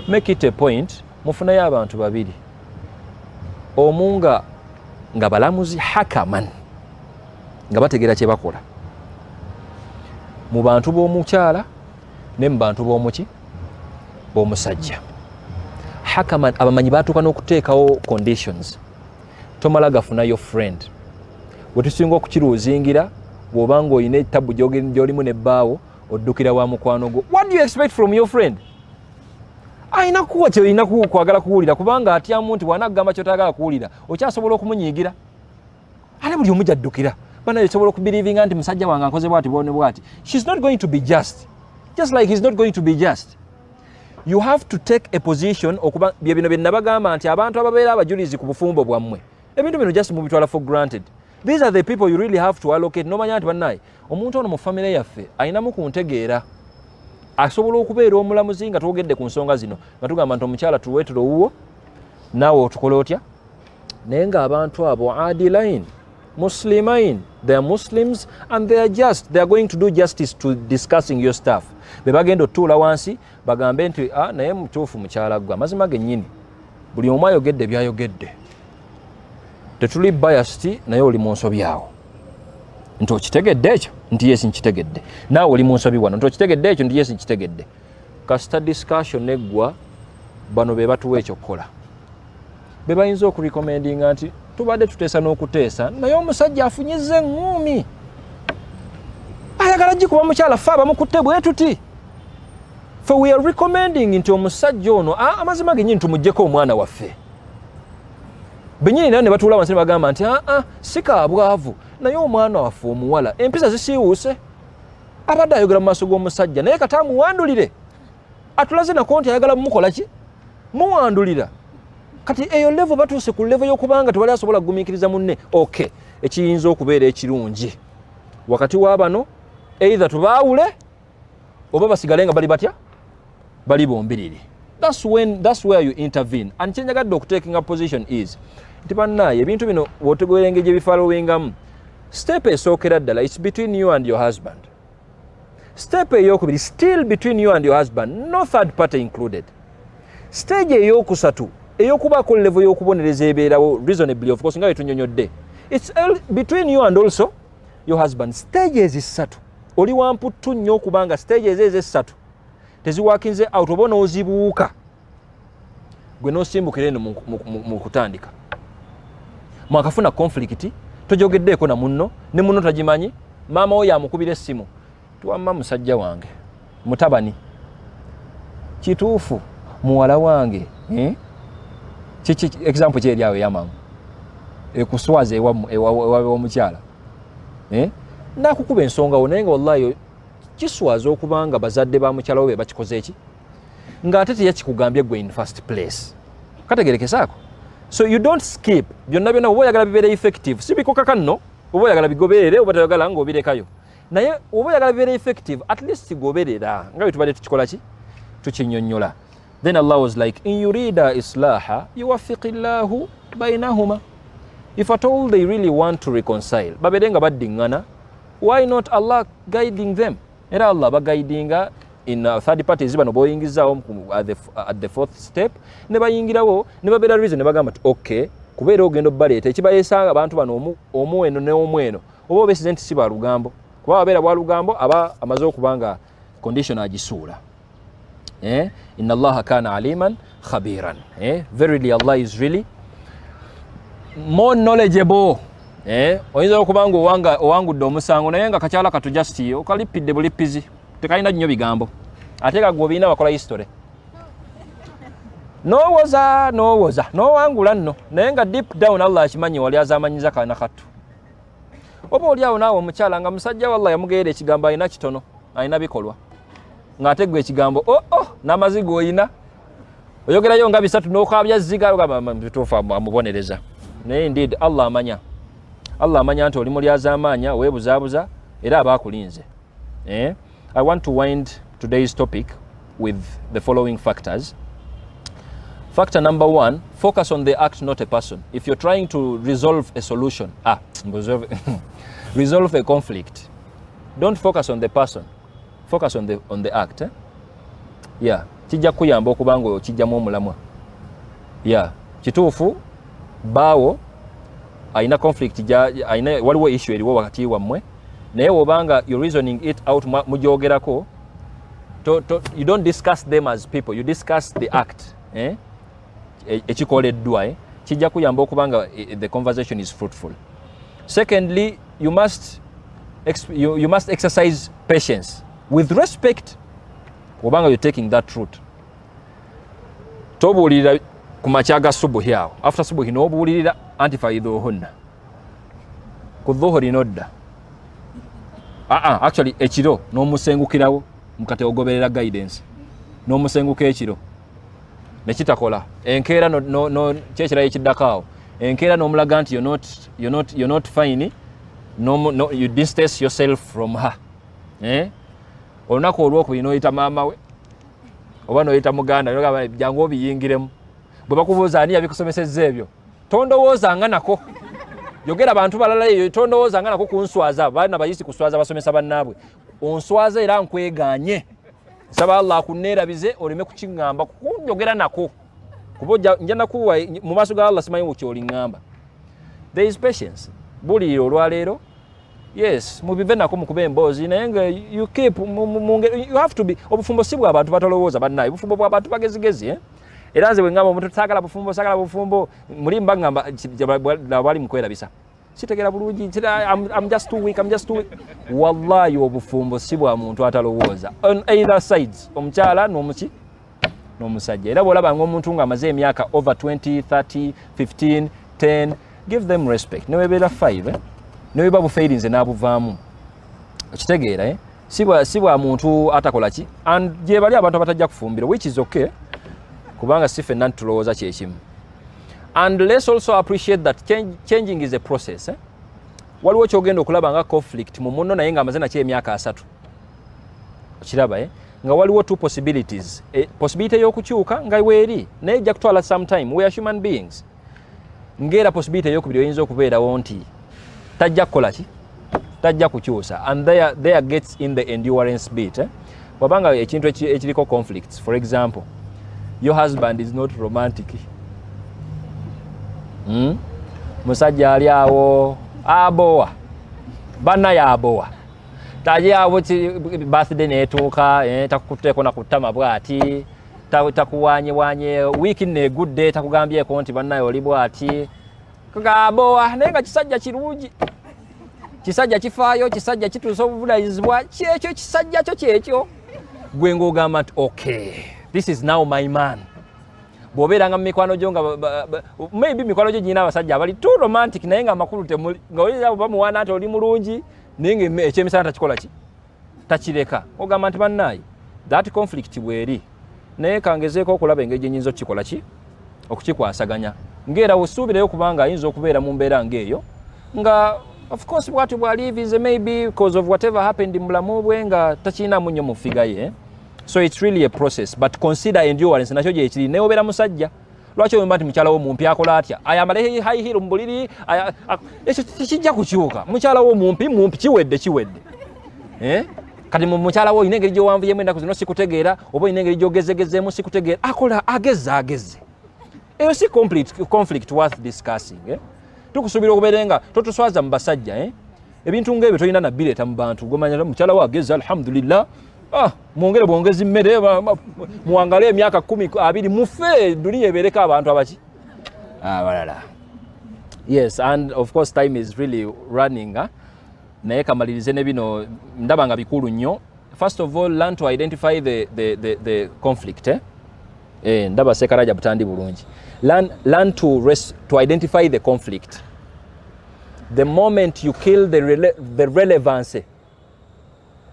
Make it a point, mufunayo abantu babiri. Omu nga balamuzi, hakaman nga bategeera kye bakola. Mu bantu b'omukyala ne mu bantu b'omusajja. Hakaman abamanyi baatuuka n'okuteekawo conditions. Tomala gafunayo friend. Wetusinga okukiruuzingira bw'obanga olina ettabu gy'olimu n'ebbaawo oddukira wa mukwano gwo. What do you expect from your friend? Ayina kuwa kyolina kwagala kuwulira kubanga atyamu nti bw'anakugamba ky'otagala kuwulira okyasobola okumunyiigira. Ate buli omu gy'addukira. Bana esobola okubelievinga nti musajja wange ankoze bw'ati bw'one bw'ati. She's not going to be just like he's not going to be just. You have to take a position okuba bye bino bye nabagamba nti abantu ababeera abajulizi ku bufumbo bwammwe. Ebintu bino just mubitwala for granted. These are the people you really have to allocate. Nomanya nti bannaye omuntu ono mu family yaffe ayinamu ku ntegeera. Asobola okubeera omulamuzi nga twogedde ku nsonga zino nga tugamba nti omukyala tuweetera owuwo naawe otukola otya. Naye ng'abantu abo adilain, muslimain, they are Muslims and they are just. They are going to do justice to discussing your stuff. Be bagenda otuula wansi bagambe nti naye mutuufu mukyala gwe amazima gennyini buli omu ayogedde byayogedde. Tetuli biased naye oli mu nsobi awo. Nti okitegedde ekyo nti yesi nkitegedde. Naawe oli mu nsobi wano nti okitegedde ekyo nti yesi nkitegedde. Kasita discussion eggwa bano be batuwa ekyo kukola. Be bayinza okurecommendinga nti tubadde tuteesa n'okuteesa naye omusajja afunyizza eŋŋuumi. Ayagala gikuba mukyala ffe abamukutte bwe tuti. Ffe we are recommending nti omusajja ono amazima gennyini tumuggyeko omwana waffe. Benyini nayo ne batuula wansi ne bagamba nti si kaabwavu naye omwana waffe omuwala empisa zisiiwuuse. Abadde ayogera mu maaso g'omusajja naye kati amuwandulire. Atulaze nako nti ayagala mumukola ki? Muwandulira. Kati eyo level batuuse ku level y'okubanga tewali asobola kugumiikiriza munne. Okay, ekiyinza okubeera ekirungi wakati w'abano either tubaawule oba basigale nga bali batya bali bombiriri. That's where you intervene. And kyenjagadde okuteking a position is nti bannaye ebintu bino bw'otegeera engeri gye bifollowingamu. Step esookera ddala, it's between you and your husband. Step eyokubiri, still between you and your husband, no third party included. Stage eyokusatu eyokubaako level y'okubonereza ebeerawo reasonably, of course nga wetunyonyodde, it's between you and also your husband. Stages esatu oli wamputtu nnyo okubanga stages ezo esatu teziwakinze out oba n'ozibuuka gwe nosimbukira eno mu kutandika mwakafuna conflict tojogeddeeko na munno ne munno tagimanyi maama oyo amukubira essimu tuwamma musajja wange mutabani kituufu muwala wange kiki example kyeri awo eyamamu ekuswaza ewamukyala nakukuba ensonga wo naye nga wallahi kiswaza okubanga bazadde ba mukyala we bakikoze eki ng'ate teyakikugambye gwe in first place kategerekesaako so you don't skip byonna byonna oba oyagala bibeere effective si bikoka nno oba oyagala bigoberere oba toyagala ng'obirekayo naye oba oyagala bibeere effective at least goberera nga bwe tubadde tukikola ki tukinnyonnyola then Allah was like in yurida islaha yuwaffiqillahu bainahuma if at all they really want to reconcile babeere nga baddiŋŋana why not Allah guiding them era Allah baguidinga in third parties bano boyingizaawo at the fourth step ne bayingirawo ne babeera reason ne bagamba nti okay kubeera ogenda obbaleeta ekibayesanga abantu bano omweno ne omweno oba obesize nti si balugambo kuba babeera bwalugambo aba amaze okubanga condition agisuula inna Allaha kana aliman khabiran verily Allah is really more knowledgeable oyinza okubanga owangudde omusango naye nga kakyala katujasti okalipidde bulipizi tekalina nnyo bigambo ate nga gwobiina wakola history nowoza nowangula nno naye nga deep down Allah akimanyi wali azamanyiza kaana kattu oba oli awo naawe omukyala nga musajja wallah yamugeera ekigambo alina kitono alina bikolwa ng'ate gwe ekigambo n'amaziga oyina oyogerayo nga bisatu n'okabya ziga bituufu amubonereza naye indeed Allah amanya nti oli muli az'amaanya weebuzaabuza era aba akulinze I want to wind today's topic with the following factors. Factor number 1, focus on the act, not a person. If you're trying to resolve a solution, resolve a conflict, don't focus on the person. Focus on the act. Yeah, kijja kuyamba okubanga kijjamu omulamwa. Yeah, kituufu baawo aina conflict aina waliwo issue eriwo wakati wammwe naye wobanga you're reasoning it out mujogerako you don't discuss them as people, you discuss the act ekikoleddwa kijja kuyamba okubanga the conversation is fruitful. Secondly, you must exercise patience with respect wobanga you're taking that route. Tobuulirira ku makyaga subuhi awo after subuhi n'obuulirira antifaidhuhunna ku dhuhuri nodda actually ekiro n'omusengukirawo mukate ogoberera guidance n'omusenguka ekiro nekitakola enkeera kyekirayo ekiddakaawo enkeera n'omulaga nti you're not fine you distance yourself from her olunaku olwokubiri n'oyita maama we oba n'oyita muganda jangu obiyingiremu bwe bakubuuza ani yabikusomesezza ebyo tondowoozanga nako yogera abantu balala eyo tondowoozanga nako kunswaza baana bayisi kuswaza basomesa bannaabwe onswaza era nkweganye nsaba Allah akuneerabize oleme kukiŋŋamba kunyogera nako kuba nja nakuwa mu maaso ga Allah simanyi kyoliŋŋamba. There is patience buliira olwaleero yes mubive nako mukube emboozi naye nga you keep you have to be obufumbo si bwa abantu batalowooza bannaye bufumbo bwa bantu bagezigezi era nze bwe ngamba omuntu sagala bufumbo mulimba ngamba bali mukwerabisa sitegera bulungi I'm just too weak wallahi obufumbo si bwa muntu atalowooza on either sides omukyala n'omusajja era bwolaba ng'omuntu ng'amaze emyaka over 20 30 15 10 give them respect newebeera 5 neweba bufeirinze n'abuvaamu okitegeera si bwa muntu atakola ki and gye bali abantu abatajja kufumbira which is okay kubanga si ffenna ntulowooza kyekimu. And let's also appreciate that changing is a process. Waliwo kyogenda okulaba nga conflict mu munno naye nga amaze nakyo emyaka 3 okiraba nga waliwo two possibilities possibility y'okukyuka nga weeri naye ejja kutwala sometime we are human beings ng'era possibility y'okubiri oyinza okubeerawo nti tajja kukola ki tajja kukyusa and there gets in the endurance bit wabanga ekintu ekiriko conflicts for example your husband is not romantic musajja ali awo abowa bana ya abowa taje awo birthday netuuka takukuteeko na kutama bwati takuwanye wiki ne good day takugambye ko nti bannaye oli bwati kagabo nenga kisajja kirungi kisajja kifaayo kisajja kituusa obuvunanyizibwa kyekyo kisajja kyo kyekyo gwe ng'ogamba nti okay this is now my man bw'obeeranga mu mikwano gyo nga maybe mikwano gyo giyina abasajja abali too romantic naye nga amakulu temuli nga oyinza bamuwaana nti oli mulungi naye nga ekyemisana takikola ki takireka ogamba nti bannaayi that conflict bweri naye kangezeeko okulaba engeri gyenyinza okukikola ki okukikwasaganya ng'era wesuubireyo kubanga ayinza okubeera mu mbeera ng'eyo nga of course bwati bwaliivize maybe because of whatever happened mu bulamu bwe nga takiinamu nnyo mu figa ye so it's really a process but consider endurance nakyo gyekiri naye obeera musajja lwaki oyomba nti mukyalawo mumpi akola atya ayambale high heel mu buliri ekyo tekijja kukyuka mukyalawo mumpi kiwedde kati mukyalawo olina engeri gyowanvuyemu ennaku zino sikutegeera oba olina engeri gyogezegezeemu sikutegeera akola ageze eyo si conflict worth discussing tukusuubira okubeera nga totuswaza mu basajja ebintu ng'ebyo tolina nabbireeta mu bantu gomanya mukyalawo ageze alhamdulillah mwongere bwongezi mmere muwangale emyaka 10-20 mufe duniya ebeereko abantu abaki abalala yes and of course time is really running naye kamalirize ne bino ndaba nga bikulu nnyo first of all learn to identify the conflict ndaba sekaraja butandi bulungi learn to identify the conflict the moment you kill the relevance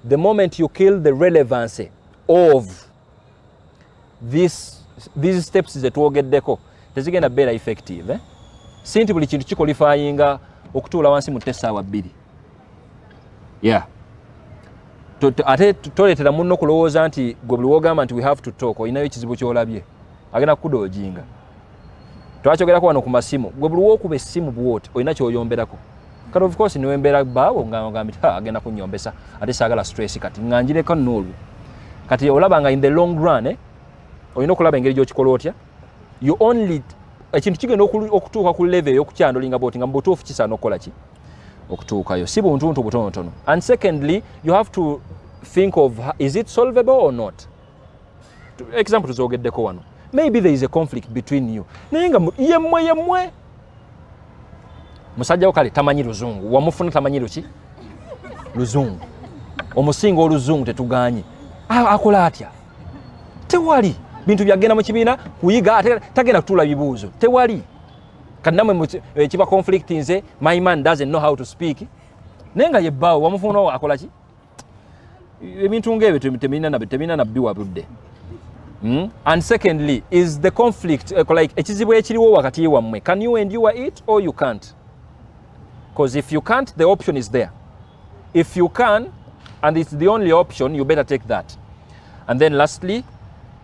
the moment you kill the relevance of these steps zetwogeddeko tezigenda beera effective si nti buli kintu kikolifayinga okutuula wansi mu essaawa 2 ate toleetera munno okulowooza nti gwe buli wogamba nti we have to talk olinayo ekizibu kyolabye agenda kukudoojinga twakyogerako wano ku masimu gwe buli wookuba essimu bwoti olina kyoyomberako kati of course niwembeera baawo ngagamba nti agenda kunnyombesa ate saagala stress kati nganjireko nnoolwo kati olaba nga in the long run olina okulaba engeri gyokikola otya you only ekintu kigenda okutuuka ku level ey'okukyandolinga bwoti nga mu butuufu kisaana okukola ki okutuukayo si buntuntu butonotono and secondly you have to think of is it solvable or not example tuzogeddeko wano maybe there is a conflict between you naye nga yemmwe musajja wo kale tamanyi luzungu wamufuna tamanyi luki luzungu omusinga oluzungu tetuganye akola atya tewali bintu byagenda mu kibiina kuyiga ate tagenda kutuula bibuuzo tewali kati namwe kiba conflict nze my man doesn't know how to speak naye nga yebbaawo wamufuna akola ki ebintu ng'ebyo temina nabbi wabudde and secondly is the conflict like ekizibu ekiriwo wakati wammwe can you endure it or you can't because if you can't the option is there if you can and it's the only option you better take that and then lastly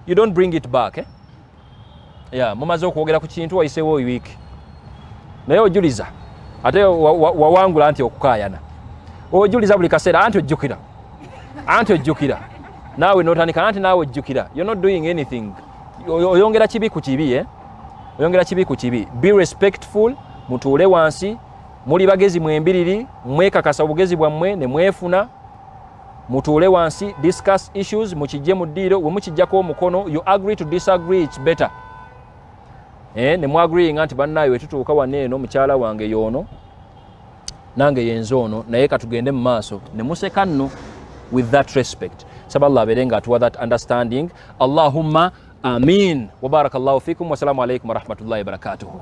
you don't bring it back mumaze okwogera ku kintu wayiseewo week naye ojuliza ate wawangula nti okukaayana ojuliza buli kaseera anti ojjukira naawe notandika anti naawe ojjukira you're not doing anything oyongera kibi ku kibi oyongera kibi ku kibi be respectful mutuule wansi muli bagezi mwembiriri mwekakasa obugezi bwammwe ne mwefuna mutuule wansi discuss issues mukijje mu ddiiro we mukijjako omukono you agree to disagree it's better ne muagree nti bannaayo wetutuuka waneeno mukyala wange yoono nange yenze ono naye katugende mu maaso ne museka nno with that respect saba Allah abeere nga atuwa that understanding Allahumma amin wa barakallahu fikum wa salaamu alaikum wa rahmatullahi wa barakatuhu